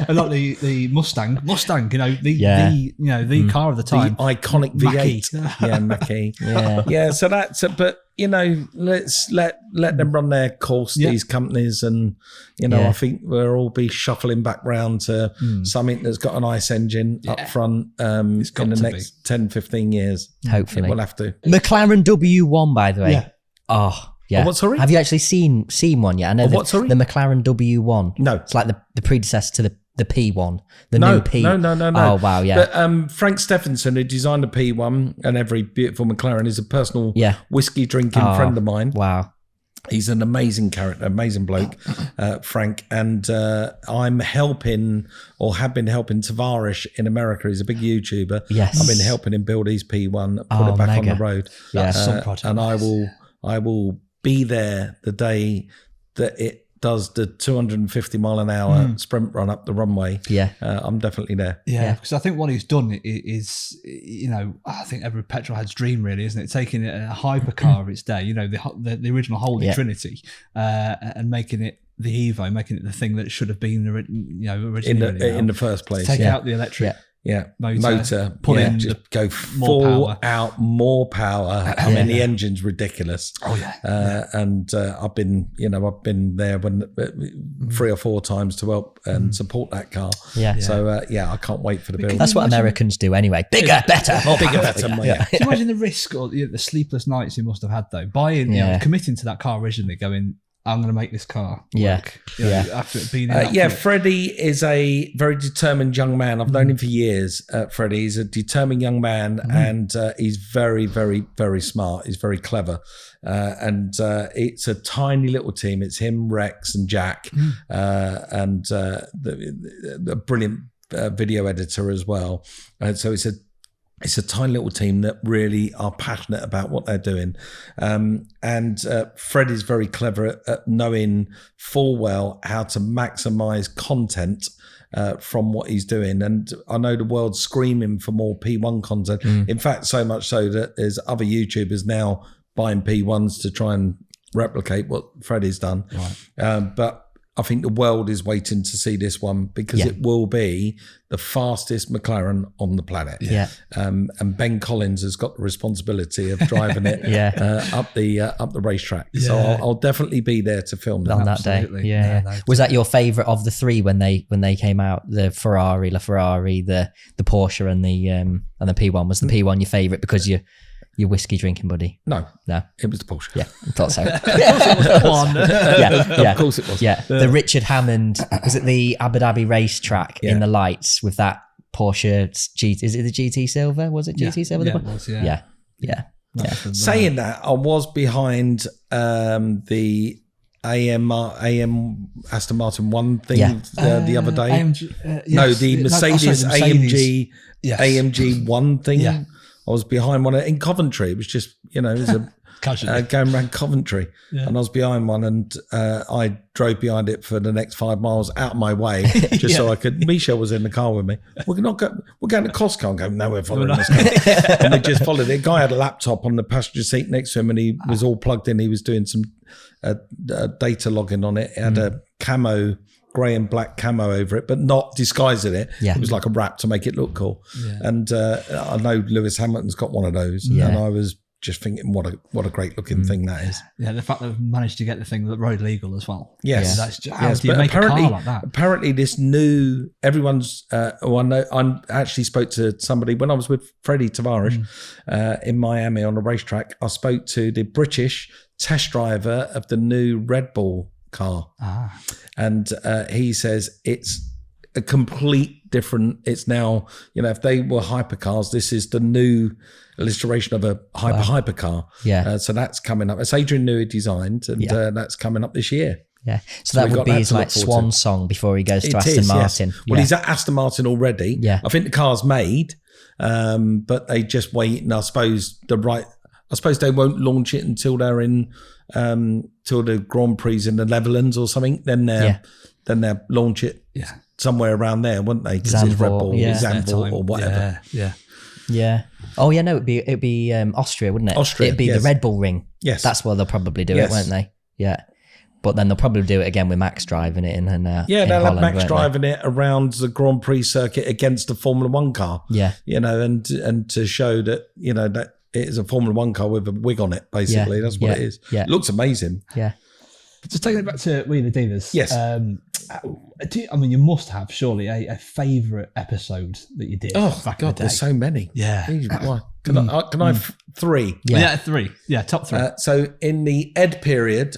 And like the Mustang, the car of the time, the iconic V8, Mach-E. Mach-E. So that's it. But let's let them run their course. These companies, and I think we'll all be shuffling back round to something that's got an ICE engine up front in the next 10, 15 years. Hopefully, we'll have to. McLaren W1, by the way. Yeah. Oh. Yeah. Oh, what, sorry? Have you actually seen one yet? I know what, sorry? The McLaren W1. No. It's like the predecessor to the P1. The new P. No. Oh, wow, yeah. But Frank Stephenson, who designed the P1 and every beautiful McLaren, is a personal whiskey drinking friend of mine. Wow. He's an amazing character, amazing bloke, Frank. And I'm helping, or have been helping, Tavarish in America. He's a big YouTuber. Yes. I've been helping him build his P1, put it back on the road. That's some project. And I will be there the day that it does the 250 mile an hour sprint run up the runway. I'm definitely there. Because I think what he's done is I think every petrolhead's dream, really, isn't it? Taking a hypercar of its day, the original Holy Trinity, and making it the Evo, making it the thing that should have been originally in the first place. Take out the electric. Motor, put in just go full out, more power. I mean, the engine's ridiculous. And I've been there when 3 or 4 times to help and support that car. So I can't wait for the build. That's what Americans do anyway. Bigger, better, more bigger, power. better. Can you imagine the risk or the sleepless nights you must have had though, committing to that car originally, going, I'm going to make this car work. After it being Freddie is a very determined young man. I've known him for years. Freddie, he's a determined young man, and he's very, very, very smart. He's very clever, and it's a tiny little team. It's him, Rex, and Jack, and the brilliant video editor as well. And so it's a tiny little team that really are passionate about what they're doing. And Fred is very clever at knowing full well how to maximize content from what he's doing. And I know the world's screaming for more P1 content. In fact, so much so that there's other YouTubers now buying P1s to try and replicate what Fred has done. But I think the world is waiting to see this one because it will be the fastest McLaren on the planet. And Ben Collins has got the responsibility of driving it up the racetrack. So I'll definitely be there to film that on that day. Was that your favourite of the 3 when they came out? The Ferrari, the Porsche, and the P1. Was the P1 your favourite because your whiskey drinking buddy? No, it was the Porsche. Yeah, I thought so. Of course it was. The Richard Hammond, was it the Abu Dhabi racetrack in the lights with that Porsche GT? Is it the GT Silver? Was it GT Silver? Yeah, it was, yeah. Saying that, I was behind the AM Aston Martin 1 thing the other day. The Mercedes AMG 1 thing. I was behind one in Coventry. It was just, it was a going around Coventry, and I was behind one, and I drove behind it for the next 5 miles out of my way, just so I could. Michelle was in the car with me. We're going to Costco. I'm going, no, we're following this car. And we just followed it. A guy had a laptop on the passenger seat next to him, and he was all plugged in. He was doing some data logging on it. It had a camo, grey and black camo over it, but not disguising it. It was like a wrap to make it look cool. And I know Lewis Hamilton's got one of those, and I was just thinking what a great looking thing that is. Yeah, the fact that we've managed to get the thing road legal as well. Yes. That's just, how do you but make a car like that? apparently this new, everyone's, I actually spoke to somebody when I was with Freddie Tavarish in Miami on a racetrack. I spoke to the British test driver of the new Red Bull car. And he says it's a complete different, it's now, if they were hypercars, this is the new illustration of a hypercar. Yeah. So that's coming up. It's Adrian Newey designed, and that's coming up this year. Yeah. So that would be his like swan song before he goes to Aston Martin. Yes. Well, he's at Aston Martin already. Yeah. I think the car's made, but they just wait. And I suppose they won't launch it until they're in, till the Grand Prix in the Netherlands or something. Then they'll launch it somewhere around there, wouldn't they? Because it's Red Bull, Zandvoort or whatever. Yeah. Oh yeah, no, it'd be Austria, wouldn't it? Austria. It'd be the Red Bull Ring. Yes. That's where they'll probably do it, won't they? Yeah. But then they'll probably do it again with Max driving it in they'll Holland, have Max driving it around the Grand Prix circuit against the Formula One car. Yeah. And to show that that it is a Formula One car with a wig on it. Basically, that's what it is. Yeah. It looks amazing. Yeah. Just taking it back to Wheeler Dealers. Yes. You must have surely a favourite episode that you did. Oh back God, in the day. there's so many. Yeah. Can I have three? Yeah, three. Yeah, top three. So in the Ed period,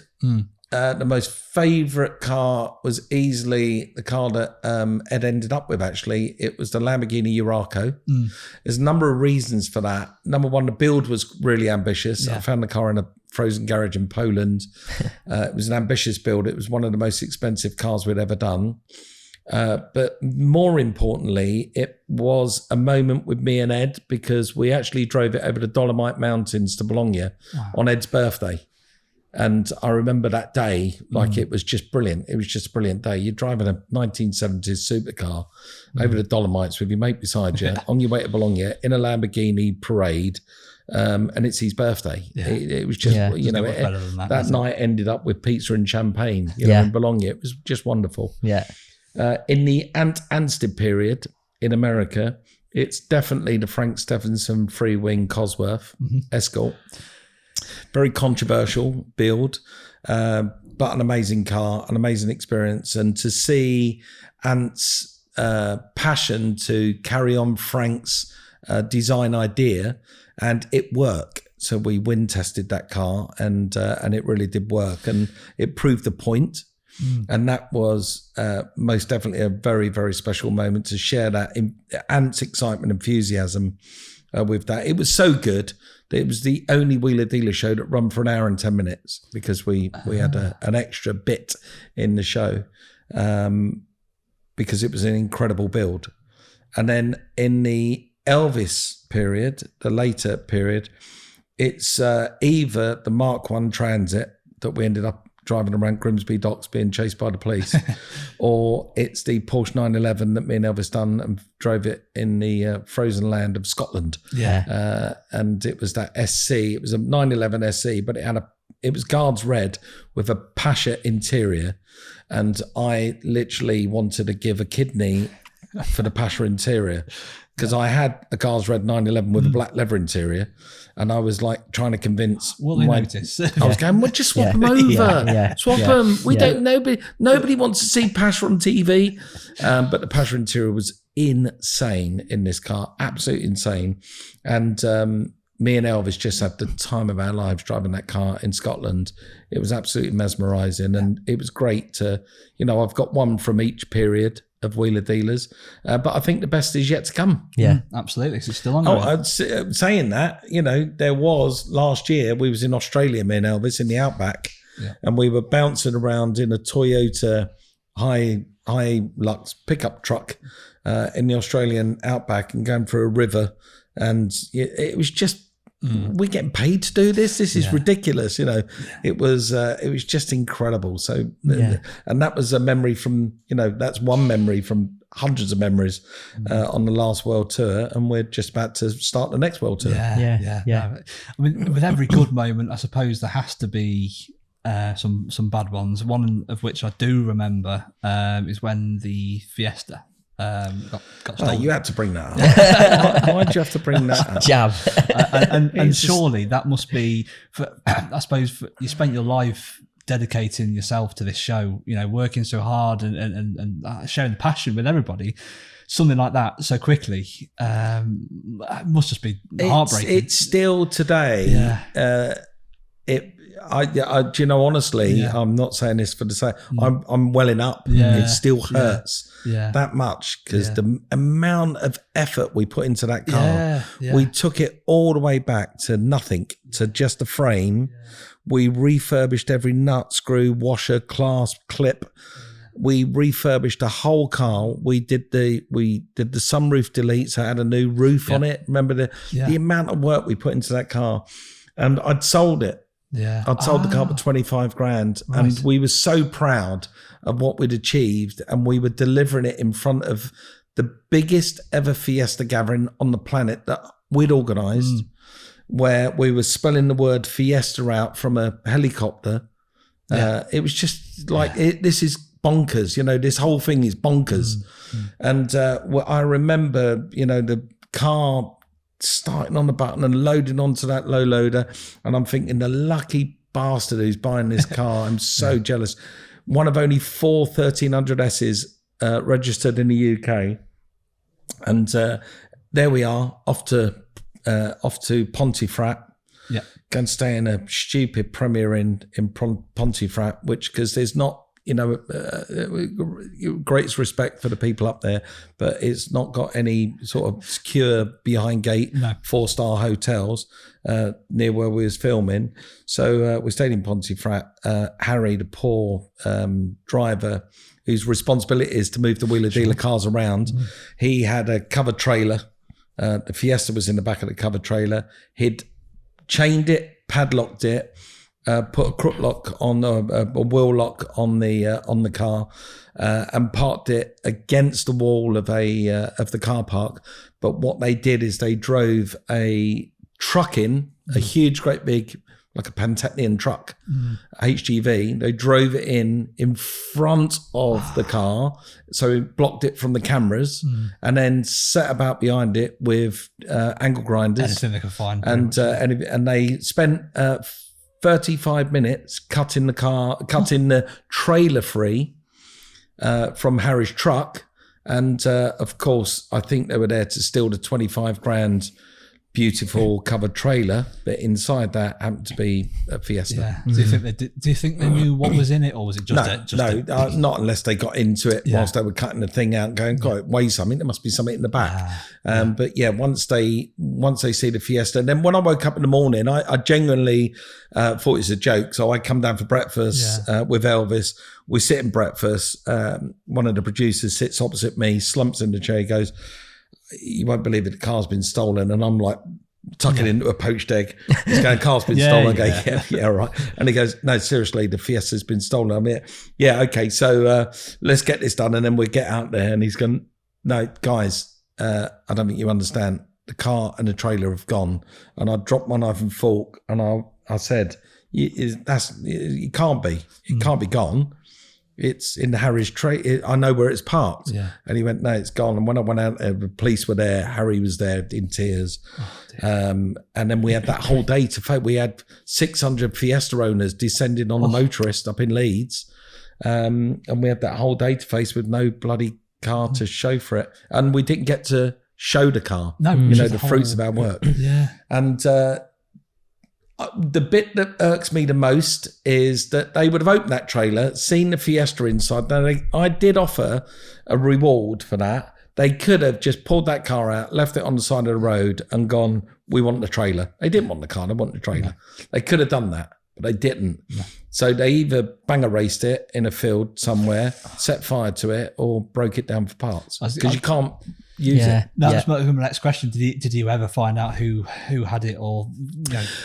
the most favourite car was easily the car that Ed ended up with, actually. It was the Lamborghini Urraco. There's a number of reasons for that. Number one, the build was really ambitious. I found the car in a frozen garage in Poland. It was an ambitious build. It was one of the most expensive cars we'd ever done. But more importantly, it was a moment with me and Ed, because we actually drove it over the Dolomite Mountains to Bologna on Ed's birthday. And I remember that day like it was just brilliant. It was just a brilliant day. You're driving a 1970s supercar over the Dolomites with your mate beside you on your way to Bologna in a Lamborghini parade. And it's his birthday. It was just, that night ended up with pizza and champagne in Bologna. It was just wonderful. Yeah. In the Ant Anstead period in America, it's definitely the Frank Stephenson Free-Wing Cosworth Escort. Very controversial build, but an amazing car, an amazing experience. And to see Ant's passion to carry on Frank's design idea and it work. So we wind tested that car and it really did work, and it proved the point. And that was most definitely a very, very special moment to share that Ant's excitement, enthusiasm with that. It was so good that it was the only Wheeler Dealer show that run for an hour and 10 minutes because we had an extra bit in the show because it was an incredible build. And then in the Elvis period, the later period, it's either the Mk1 Transit that we ended up driving around Grimsby Docks being chased by the police, or it's the Porsche 911 that me and Elvis done and drove it in the frozen land of Scotland. Yeah. And it was that SC. It was a 911 SC, but it was Guards Red with a Pasha interior. And I literally wanted to give a kidney for the Pasha interior because I had a Guards Red 911 with a black leather interior. And I was like trying to convince. Will they notice? I was going, well, just swap them over. Swap them. We don't. Nobody wants to see Pasha on TV. But the Pasha interior was insane in this car, absolutely insane. And me and Elvis just had the time of our lives driving that car in Scotland. It was absolutely mesmerising, and it was great to, I've got one from each period of Wheeler Dealers, but I think the best is yet to come. Yeah, absolutely. It's still on. Saying that, there was last year we was in Australia, me and Elvis, in the outback, and we were bouncing around in a Toyota Hilux pickup truck in the Australian outback and going through a river, and it was just. We're getting paid to do this. This is ridiculous. It was just incredible. So, and that was a memory from, that's one memory from hundreds of memories on the last world tour. And we're just about to start the next world tour. Yeah. I mean, with every good moment, I suppose there has to be some bad ones. One of which I do remember is when the Fiesta Got Oh, stolen. you had to bring that up. Why'd you have to bring that up? Jab. and surely that must be, I suppose, you spent your life dedicating yourself to this show, working so hard and sharing the passion with everybody. Something like that so quickly must just be heartbreaking. It's still today. Yeah. I do you know, honestly, I'm not saying this for the sake. I'm welling up. Yeah. It still hurts that much because the amount of effort we put into that car. We took it all the way back to nothing, to just a frame. We refurbished every nut, screw, washer, clasp, clip. We refurbished the whole car. We did the sunroof delete, so it had a new roof on it. Remember the amount of work we put into that car, and I'd sold it. Yeah, I'd sold the car for 25 grand, and we were so proud of what we'd achieved, and we were delivering it in front of the biggest ever Fiesta gathering on the planet that we'd organised, where we were spelling the word Fiesta out from a helicopter. It was just like this is bonkers, this whole thing is bonkers. And I remember, the car starting on the button and loading onto that low loader, and I'm thinking, the lucky bastard who's buying this car. I'm so jealous. One of only 4 1300S's registered in the UK, and there we are, off to Pontefract. Go and stay in a stupid Premier in Pontefract, which, because there's not, greatest respect for the people up there, but it's not got any sort of secure behind gate 4-star hotels near where we was filming. So we stayed in Pontefract. Harry, the poor driver whose responsibility is to move the wheeler dealer cars around, he had a covered trailer. The Fiesta was in the back of the covered trailer. He'd chained it, padlocked it, put a crook lock on a wheel lock on the car, and parked it against the wall of the car park. But what they did is they drove a truck in, a huge, great big, like a Pantechnian truck, HGV. They drove it in front of the car, so it blocked it from the cameras, and then set about behind it with angle grinders, anything they could find, and they spent 35 minutes cutting the trailer free from Harry's truck. And of course, I think they were there to steal the 25 grand beautiful covered trailer, but inside that happened to be a Fiesta. Yeah. Do you think they knew what was in it, or was it just not unless they got into it whilst they were cutting the thing out and going, God, it weighs something, there must be something in the back. But once they see the Fiesta, and then when I woke up in the morning, I genuinely thought it was a joke. So I come down for breakfast with Elvis. We sit in breakfast. One of the producers sits opposite me, slumps in the chair, goes, "You won't believe it, the car's been stolen." And I'm like, tucking into a poached egg. He's going, "Car's been stolen." I go, yeah, right. And he goes, "No, seriously, the Fiesta's been stolen." I'm here. Yeah, okay, so let's get this done, and then we'll get out there. And he's going, "No, guys, I don't think you understand. The car and the trailer have gone." And I dropped my knife and fork, and I said, "It can't be. It can't be gone. It's in Harry's tray. I know where it's parked." Yeah. And he went, "No, it's gone." And when I went out, the police were there. Harry was there in tears. And then we had that whole day to fight. We had 600 Fiesta owners descending on the motorist up in Leeds. And we had that whole day to face with no bloody car to show for it. And we didn't get to show the car. No, the fruits of our work. Yeah. And the bit that irks me the most is that they would have opened that trailer, seen the Fiesta inside. Now, I did offer a reward for that. They could have just pulled that car out, left it on the side of the road and gone, "We want the trailer." They didn't want the car, they wanted the trailer. No. They could have done that, but they didn't. No. So they either bang erased it in a field somewhere, set fire to it, or broke it down for parts. Because you can't use it. That's my next question. Did you ever find out who had it, or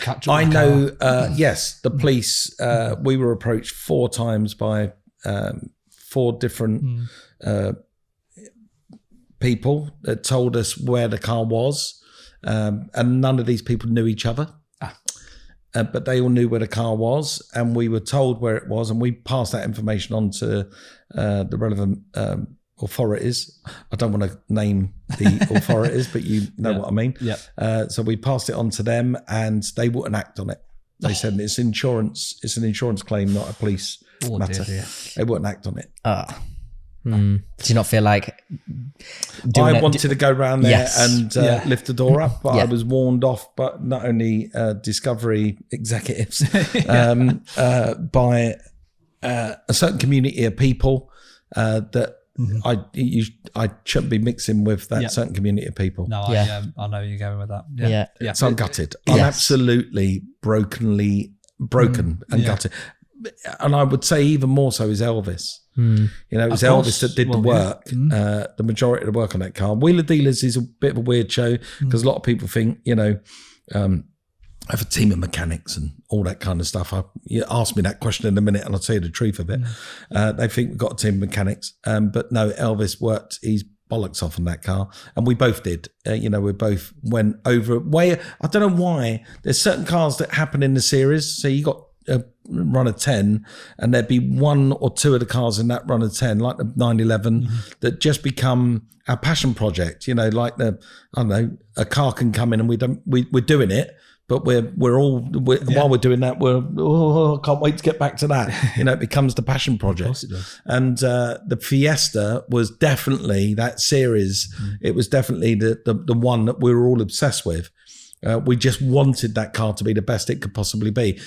catch up? I know. Yes, the police. We were approached 4 times by 4 different people that told us where the car was, and none of these people knew each other. But they all knew where the car was, and we were told where it was, and we passed that information on to the relevant authorities. I don't want to name the authorities, but you know what I mean. Yeah. So we passed it on to them, and they wouldn't act on it. They said it's insurance. It's an insurance claim, not a police matter. Dear. They wouldn't act on it. Do you not feel like I wanted to go around there Yes. and lift the door up, but Yeah. I was warned off, but not only Discovery executives, by a certain community of people that I shouldn't be mixing with that certain community of people. No, Yeah. I know you're going with that. Yeah. So I'm gutted. I'm Yes. absolutely broken and gutted. And I would say even more so is Elvis. You know, it was Of Elvis course. that did the Well, work, the majority of the work on that car. Wheeler Dealers is a bit of a weird show because a lot of people think, you know, I have a team of mechanics and all that kind of stuff. You ask me that question in a minute and I'll tell you the truth of it. They think we've got a team of mechanics. But no, Elvis worked his bollocks off on that car. And we both did. You know, we both went over way. I don't know why. There's certain cars that happen in the series. So you got a run of 10 and there'd be one or two of the cars in that run of 10, like the 911, that just become our passion project. You know, like I don't know, a car can come in and we're doing it. But while we're doing that, I can't wait to get back to that. You know, it becomes the passion project. Of course it does. And the Fiesta was definitely that series. It was definitely the one that we were all obsessed with. We just wanted that car to be the best it could possibly be.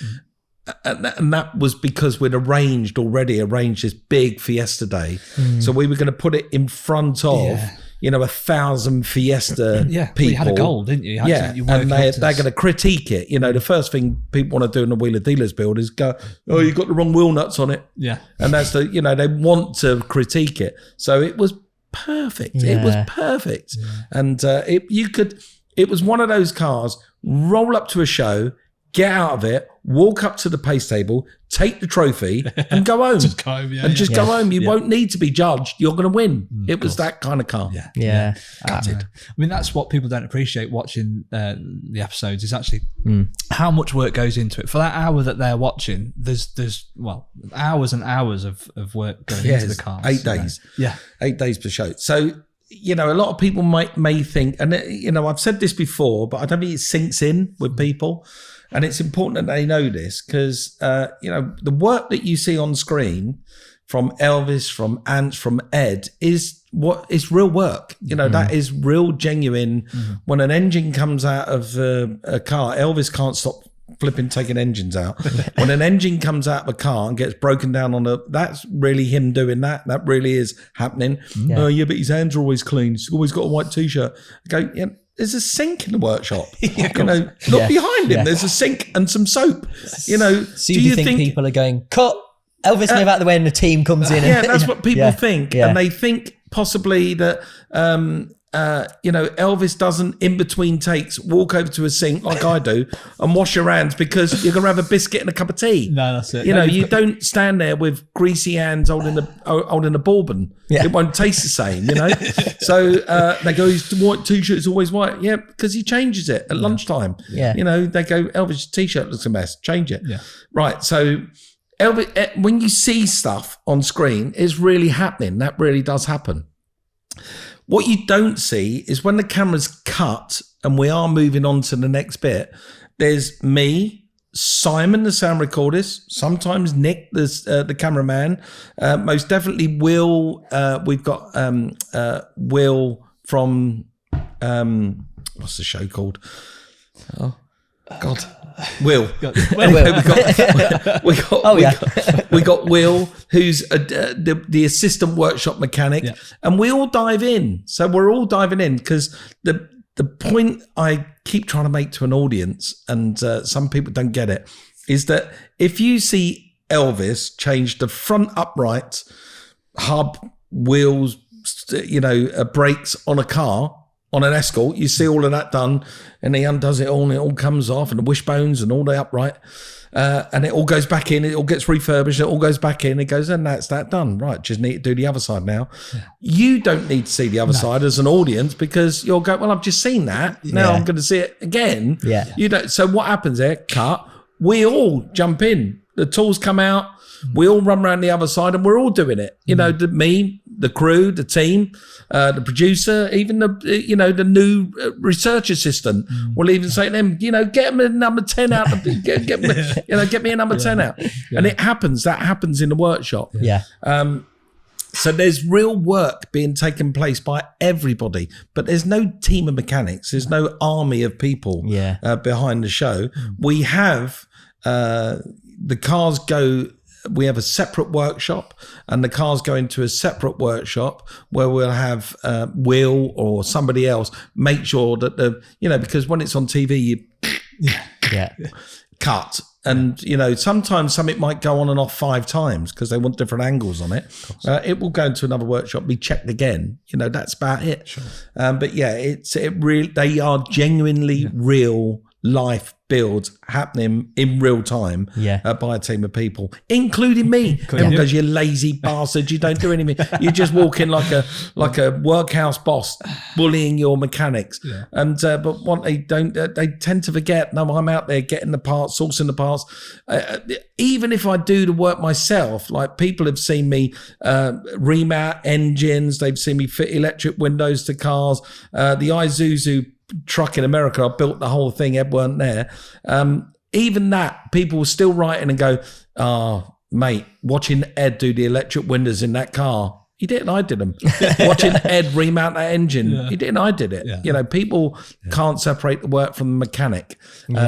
And that was because we'd arranged this big Fiesta day. So we were going to put it in front of, you know, 1,000 Fiesta people. Well, you had a goal, didn't you? And they're going to critique it. You know, the first thing people want to do in a Wheeler Dealers build is go, oh, you got the wrong wheel nuts on it. Yeah. And that's you know, they want to critique it. So it was perfect. It was perfect. And it was one of those cars, roll up to a show, get out of it, walk up to the pace table, take the trophy and go home. Just go home, go home. You won't need to be judged. You're going to win. It was that kind of car. Yeah. Gutted. I mean, that's what people don't appreciate watching the episodes is actually how much work goes into it. For that hour that they're watching, there's hours and hours of work going into the cars. 8 days. Yeah. 8 days per show. So, you know, a lot of people may think, and you know, I've said this before, but I don't think it sinks in with people. And it's important that they know this because, you know, the work that you see on screen from Elvis, from Ants, from Ed is real work. You know, that is real genuine. When an engine comes out of a car, Elvis can't stop taking engines out. When an engine comes out of a car and gets broken down that's really him doing that. That really is happening. But his hands are always clean. He's always got a white t-shirt. I go, yeah. There's a sink in the workshop. You know, look behind him. There's a sink and some soap. You know, So do you think people are going, cut, Elvis move out of the way and the team comes in? Yeah, that's what people think. And they think possibly that, you know, Elvis doesn't, in between takes, walk over to a sink like I do and wash your hands because you're going to have a biscuit and a cup of tea. No, that's it. You know, you don't stand there with greasy hands holding a bourbon. Yeah. It won't taste the same, you know. So they go, his white t-shirt is always white. Yeah, because he changes it at lunchtime. Yeah. You know, they go, Elvis' t-shirt looks a mess. Change it. Yeah. Right. So Elvis, when you see stuff on screen, it's really happening. That really does happen. What you don't see is when the camera's cut and we are moving on to the next bit, there's me, Simon, the sound recordist, sometimes Nick, the cameraman, most definitely Will. We've got Will from, what's the show called? Oh, God. Will. Anyway, we got Will, who's the assistant workshop mechanic, and we all dive in. So we're all diving in because the point I keep trying to make to an audience, and some people don't get it, is that if you see Elvis change the front upright, hub, wheels, you know, brakes on a car, on an Escort, you see all of that done, and he undoes it all, and it all comes off, and the wishbones and all the upright, and it all goes back in, it all gets refurbished, it all goes back in, it goes, and that's that done. Right, just need to do the other side now. Yeah. You don't need to see the other side as an audience because you'll go, well, I've just seen that, now I'm going to see it again. Yeah. You don't. So what happens there? Cut. We all jump in. The tools come out. We all run around the other side and we're all doing it. You know, me, the crew, the team, the producer, even the new research assistant will even say to them, get me a number 10 out. Get me a number 10 out. And it happens. That happens in the workshop. Yeah. So there's real work being taken place by everybody, but there's no team of mechanics. There's no army of people behind the show. We have the cars go. We have a separate workshop, and the cars go into a separate workshop where we'll have Will or somebody else make sure that because when it's on TV, you cut. And, sometimes something might go on and off 5 times because they want different angles on it. It will go into another workshop, be checked again. That's about it. Sure. But yeah, they are genuinely real life builds happening in real time by a team of people, including me. Everyone goes, you lazy bastard, you don't do anything. You just walk in like a workhouse boss bullying your mechanics. And but what they don't, they tend to forget, no, I'm out there getting the parts, sourcing the parts. Even if I do the work myself, like people have seen me remount engines, they've seen me fit electric windows to cars. The Isuzu truck in America, I built the whole thing, Ed weren't there. Even that, people will still write in and go, mate, watching Ed do the electric windows in that car, he did and I did them. Watching Ed remount that engine, he did and I did it. People can't separate the work from the mechanic.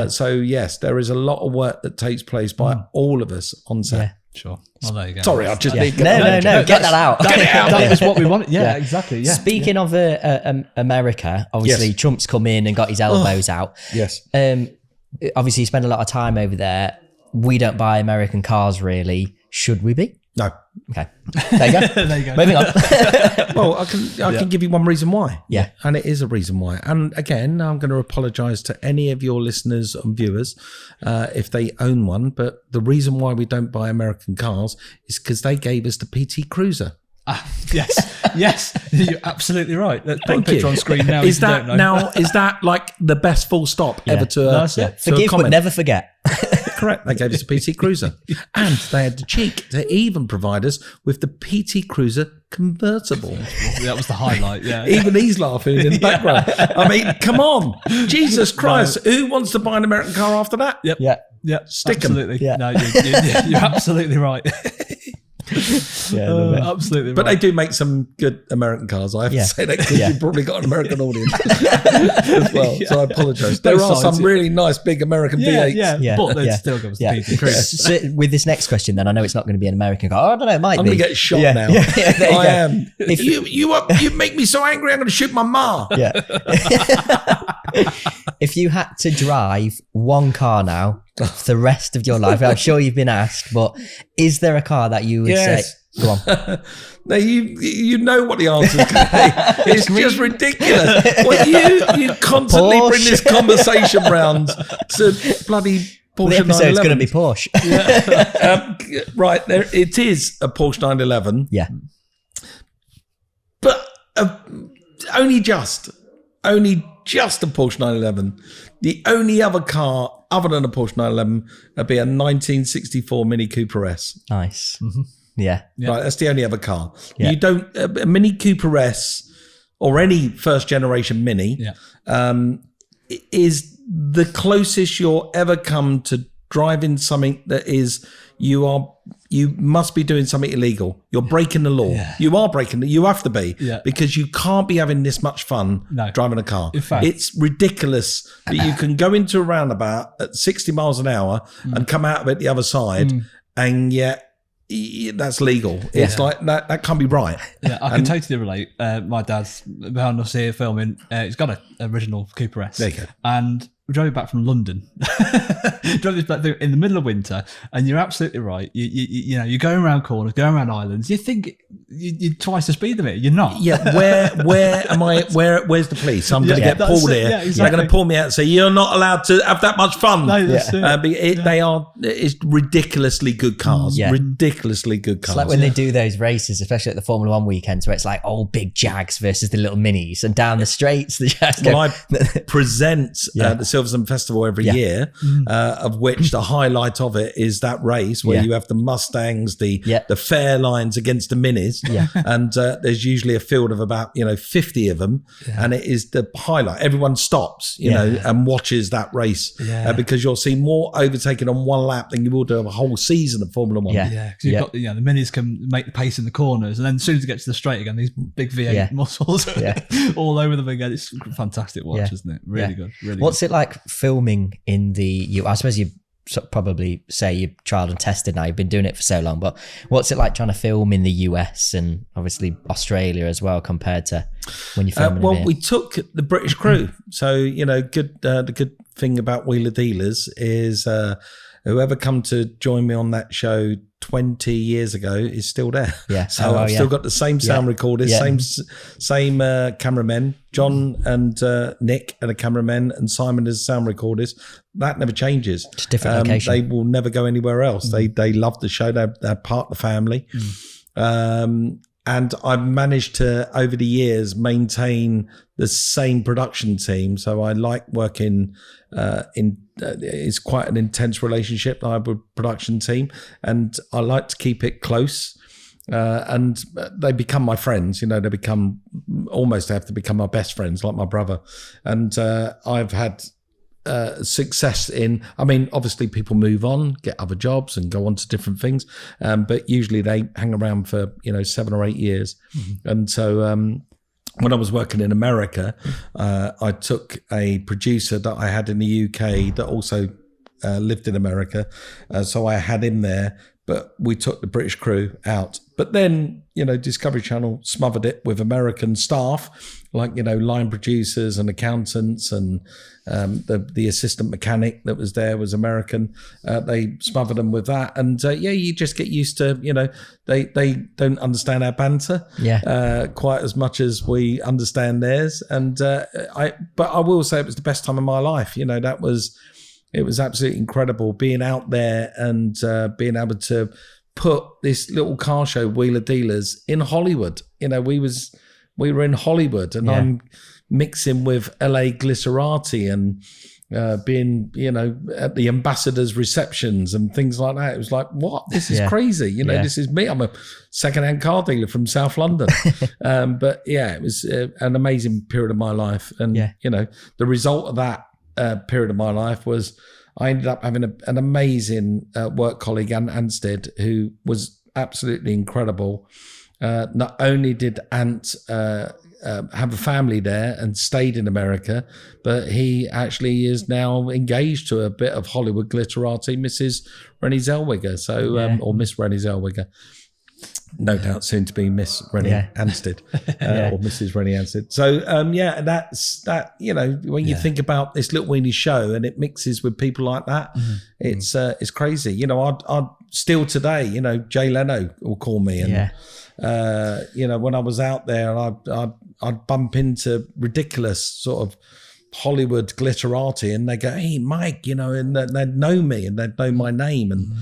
So yes, there is a lot of work that takes place by all of us on set. Sure. Well, there you go. Sorry, I just need to No, get that out. Get it out. That was what we wanted. Yeah, exactly. Yeah. Speaking of America, obviously Trump's come in and got his elbows out. Yes. Obviously, you spend a lot of time over there. We don't buy American cars, really. Should we be? No. Okay. There you go. There you go. Moving on. Well, I can give you one reason why. Yeah. And it is a reason why. And again, I'm going to apologise to any of your listeners and viewers if they own one. But the reason why we don't buy American cars is because they gave us the PT Cruiser. Yes, you're absolutely right. Let's put a picture on screen now. Is that like the best full stop ever to Forgive but never forget. Correct. They gave us a PT Cruiser. And they had the cheek to even provide us with the PT Cruiser convertible. That was the highlight, yeah. Even he's laughing in the background. I mean, come on. Jesus Christ. Who wants to buy an American car after that? Yep. Yeah. Stick 'em. Absolutely. Yeah. No, you're absolutely right. Absolutely. But right. they do make some good American cars. I have to say that because you've probably got an American audience as well. So I apologise. There are some really nice big American V8s. But they still goes to PT Cruiser. So with this next question, then I know it's not going to be an American car. I don't know. It might be. I'm going to get shot now. I am. If you make me so angry, I'm going to shoot my ma. Yeah. If you had to drive one car now for the rest of your life, I'm sure you've been asked, but is there a car that you would say? Go on. No, you know what the answer is going to be. It's just ridiculous. Well, you constantly Porsche. bring this conversation round to bloody Porsche 911. The episode's going to be Porsche. Right, there it is a Porsche 911. Yeah. But only just a Porsche 911. The only other car other than a Porsche 911 would be a 1964 Mini Cooper S. Nice. Mm-hmm. Yeah. Right, that's the only other car. Yeah. You don't a Mini Cooper S or any first generation Mini is the closest you'll ever come to driving something that is you must be doing something illegal. You're breaking the law. Yeah. You are breaking you have to be because you can't be having this much fun driving a car. In fact, it's ridiculous that you can go into a roundabout at 60 miles an hour and come out of it the other side and yet that's legal. It's like that can't be right. Yeah, I can totally relate. My dad's behind us here filming. He's got an original Cooper S. There you go. And we drove it back from London. Drove this back through in the middle of winter, and you're absolutely right. You know, you're going around corners, going around islands. You think you're twice the speed of it. You're not. Yeah. Where am I? Where's the police? I'm going to get pulled here. Yeah, exactly. They're going to pull me out and say you're not allowed to have that much fun. No, that's it. They are. It's ridiculously good cars. Yeah. Ridiculously good cars. It's like when they do those races, especially at the Formula One weekends, where it's like old big Jags versus the little Minis, and down the straights the Jags go. Well, I present the Silverstone Festival every year, of which the highlight of it is that race where you have the Mustangs, the Fairlines against the Minis. races. Yeah. And there's usually a field of about, 50 of them. And it is the highlight. Everyone stops, you know, and watches that race because you'll see more overtaking on one lap than you will do a whole season of Formula One. Yeah, because you've got the minis can make the pace in the corners, and then as soon as it gets to the straight again, these big V8 muscles all over them again. It's fantastic watch, isn't it? Really good. Really. What's it like filming in the? I suppose you probably say you've tried and tested now. You've been doing it for so long, but what's it like trying to film in the US and obviously Australia as well compared to when you film? Well, we took the British crew, so the good thing about Wheeler Dealers is whoever come to join me on that show 20 years ago is still there. Yeah. So I've still got the same sound recorders, same cameramen. John and Nick are the cameramen, and Simon is the sound recorders. That never changes. It's a different location. They will never go anywhere else. They love the show. They're part of the family. And I've managed to, over the years, maintain the same production team. So I like working it's quite an intense relationship I have with production team, and I like to keep it close. And they become my friends, they become almost have to become my best friends, like my brother. And I've had success obviously people move on, get other jobs and go on to different things. But usually they hang around for, 7 or 8 years. And so, when I was working in America, I took a producer that I had in the UK that also lived in America. So I had him there, but we took the British crew out. But then, Discovery Channel smothered it with American staff, like, line producers and accountants, and the assistant mechanic that was there was American. They smothered them with that. And you just get used to, they don't understand our banter quite as much as we understand theirs. And but I will say it was the best time of my life. It was absolutely incredible being out there and being able to put this little car show, Wheeler Dealers, in Hollywood. We were in Hollywood, and I'm mixing with LA Glitterati and being, at the ambassadors' receptions and things like that. It was like, what? This is crazy. This is me. I'm a secondhand car dealer from South London. But it was an amazing period of my life. And, the result of that period of my life was I ended up having an amazing work colleague, Ant Anstead, who was absolutely incredible. Not only did Ant have a family there and stayed in America, but he actually is now engaged to a bit of Hollywood glitterati, Mrs. Rennie Zellweger, or Miss Rennie Zellweger. No doubt soon to be Miss Rennie Anstead or Mrs. Rennie Anstead. So, that's that, when you think about this little weenie show and it mixes with people like that, it's crazy. I'd still today, Jay Leno will call me and, when I was out there, I'd bump into ridiculous sort of Hollywood glitterati, and they go, "Hey, Mike," and they'd know me and they'd know my name, and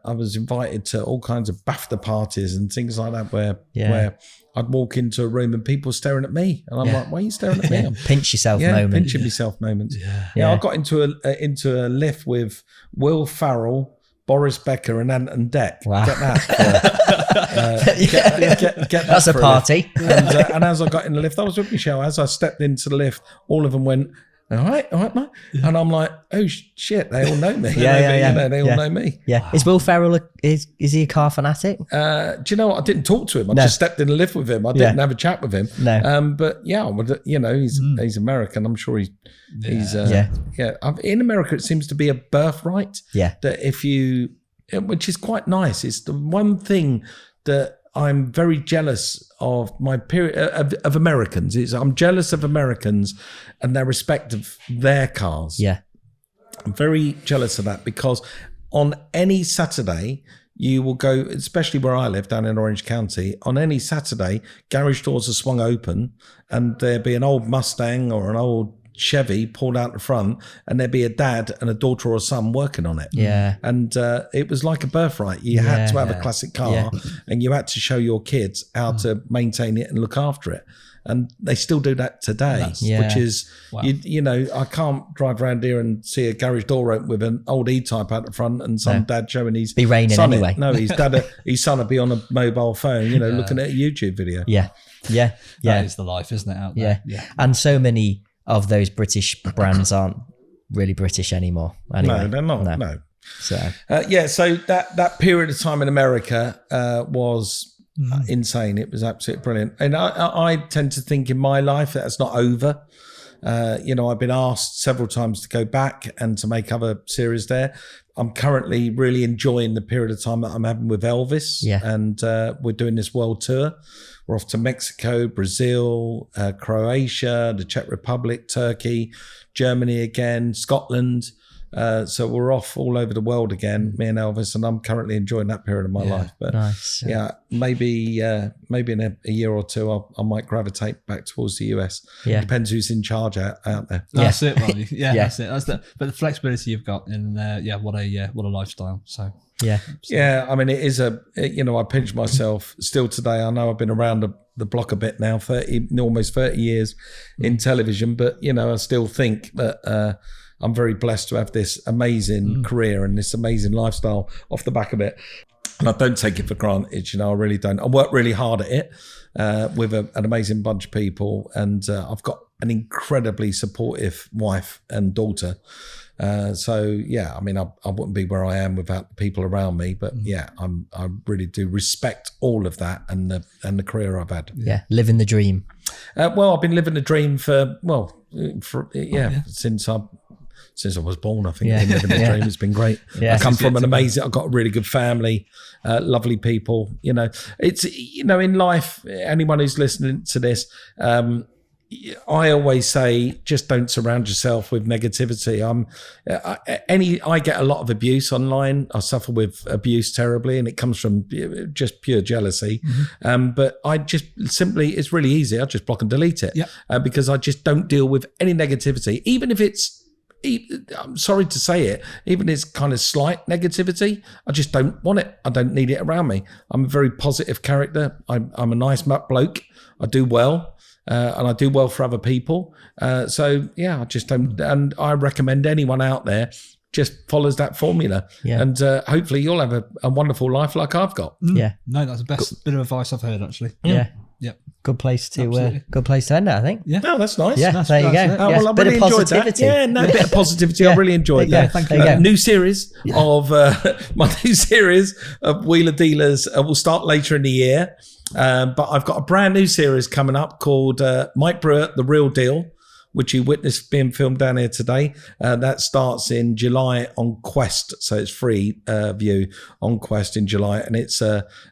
I was invited to all kinds of BAFTA parties and things like that, where I'd walk into a room and people staring at me, and I'm like, "Why are you staring at me?" Pinch yourself moment. Pinching myself moments. I got into a lift with Will Farrell, Boris Becker, and Ant and Dec. Wow. Get that. Get that. That's a party. And as I got in the lift, I was with Michelle. As I stepped into the lift, all of them went, all right, mate. And I'm like, oh shit, they all know me. They all know me. Yeah. Is Will Ferrell, is he a car fanatic? Do you know what? I didn't talk to him. I just stepped in the lift with him. I didn't have a chat with him. No. But he's American. I'm sure he's in America, it seems to be a birthright. Yeah. That which is quite nice. It's the one thing that I'm very jealous of my period of Americans. I'm jealous of Americans and their respect of their cars. Yeah. I'm very jealous of that, because on any Saturday, you will go, especially where I live down in Orange County, on any Saturday, garage doors are swung open and there'll be an old Mustang or an old Chevy pulled out the front, and there'd be a dad and a daughter or a son working on it. Yeah. And it was like a birthright. You had to have a classic car, and you had to show your kids how to maintain it and look after it. And they still do that today, which is, you know, I can't drive around here and see a garage door open with an old E-Type out the front and some dad showing his Be raining son anyway. it. No, his son would be on a mobile phone, you know, looking at a YouTube video. Yeah. That is the life, isn't it, out there? Yeah. And so many of those British brands aren't really British anymore. Anyway. No, they're not. No. So so that period of time in America was insane. It was absolutely brilliant. And I tend to think in my life that's not over. You know, I've been asked several times to go back and to make other series there. I'm currently really enjoying the period of time that I'm having with Elvis. And we're doing this world tour. We're off to Mexico, Brazil, Croatia, the Czech Republic, Turkey, Germany again, Scotland. So we're off all over the world again, me and Elvis, and I'm currently enjoying that period of my life. But maybe in a year or two, I might gravitate back towards the US. Yeah. Depends who's in charge out there. That's it, buddy. That's it. But the flexibility you've got, and what a lifestyle. So yeah. I mean, it is I pinch myself still today. I know I've been around the block a bit now, almost 30 years in television, but you know, I still think that. I'm very blessed to have this amazing career and this amazing lifestyle off the back of it. And I don't take it for granted, you know, I really don't. I work really hard at it with an amazing bunch of people. And I've got an incredibly supportive wife and daughter. So, yeah, I mean, I wouldn't be where I am without the people around me. But, yeah, I really do respect all of that and the career I've had. Yeah, living the dream. Well, I've been living the dream since I was born. I think I've been living the dream. It's been great. I come from I've got a really good family, lovely people. You know, it's, you know, in life, anyone who's listening to this, I always say, just don't surround yourself with negativity. I get a lot of abuse online. I suffer with abuse terribly, and it comes from just pure jealousy. But I just simply, it's really easy. I just block and delete it because I just don't deal with any negativity, even if it's, I'm sorry to say it, even it's kind of slight negativity, I just don't want it. I don't need it around me. I'm a very positive character. I'm a nice bloke. I do well. And I do well for other people. So, yeah, I just don't. And I recommend anyone out there just follows that formula. And hopefully you'll have a wonderful life like I've got. Yeah. No, that's the best bit of advice I've heard, actually. Yeah. Yep. Good place to end it, I think. Yeah. Oh, that's nice. Yeah, there you go. Well, I bit really of enjoyed positivity. that. Yeah, no, a bit of positivity. I really enjoyed that. Thank you. New series of my new series of Wheeler Dealers will start later in the year. But I've got a brand new series coming up called Mike Brewer, The Real Deal, which you witnessed being filmed down here today. That starts in July on Quest. So it's free view on Quest in July. And it's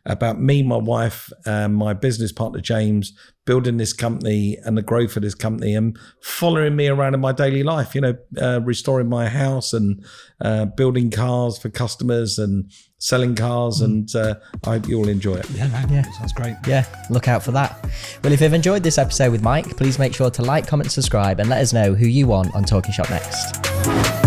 about me, my wife, and my business partner, James, building this company and the growth of this company and following me around in my daily life, you know, restoring my house and building cars for customers and selling cars. And I hope you all enjoy it. Yeah, sounds great. Yeah, look out for that. Well, if you've enjoyed this episode with Mike, please make sure to like, comment, subscribe, and let us know who you want on Talkin Shop next.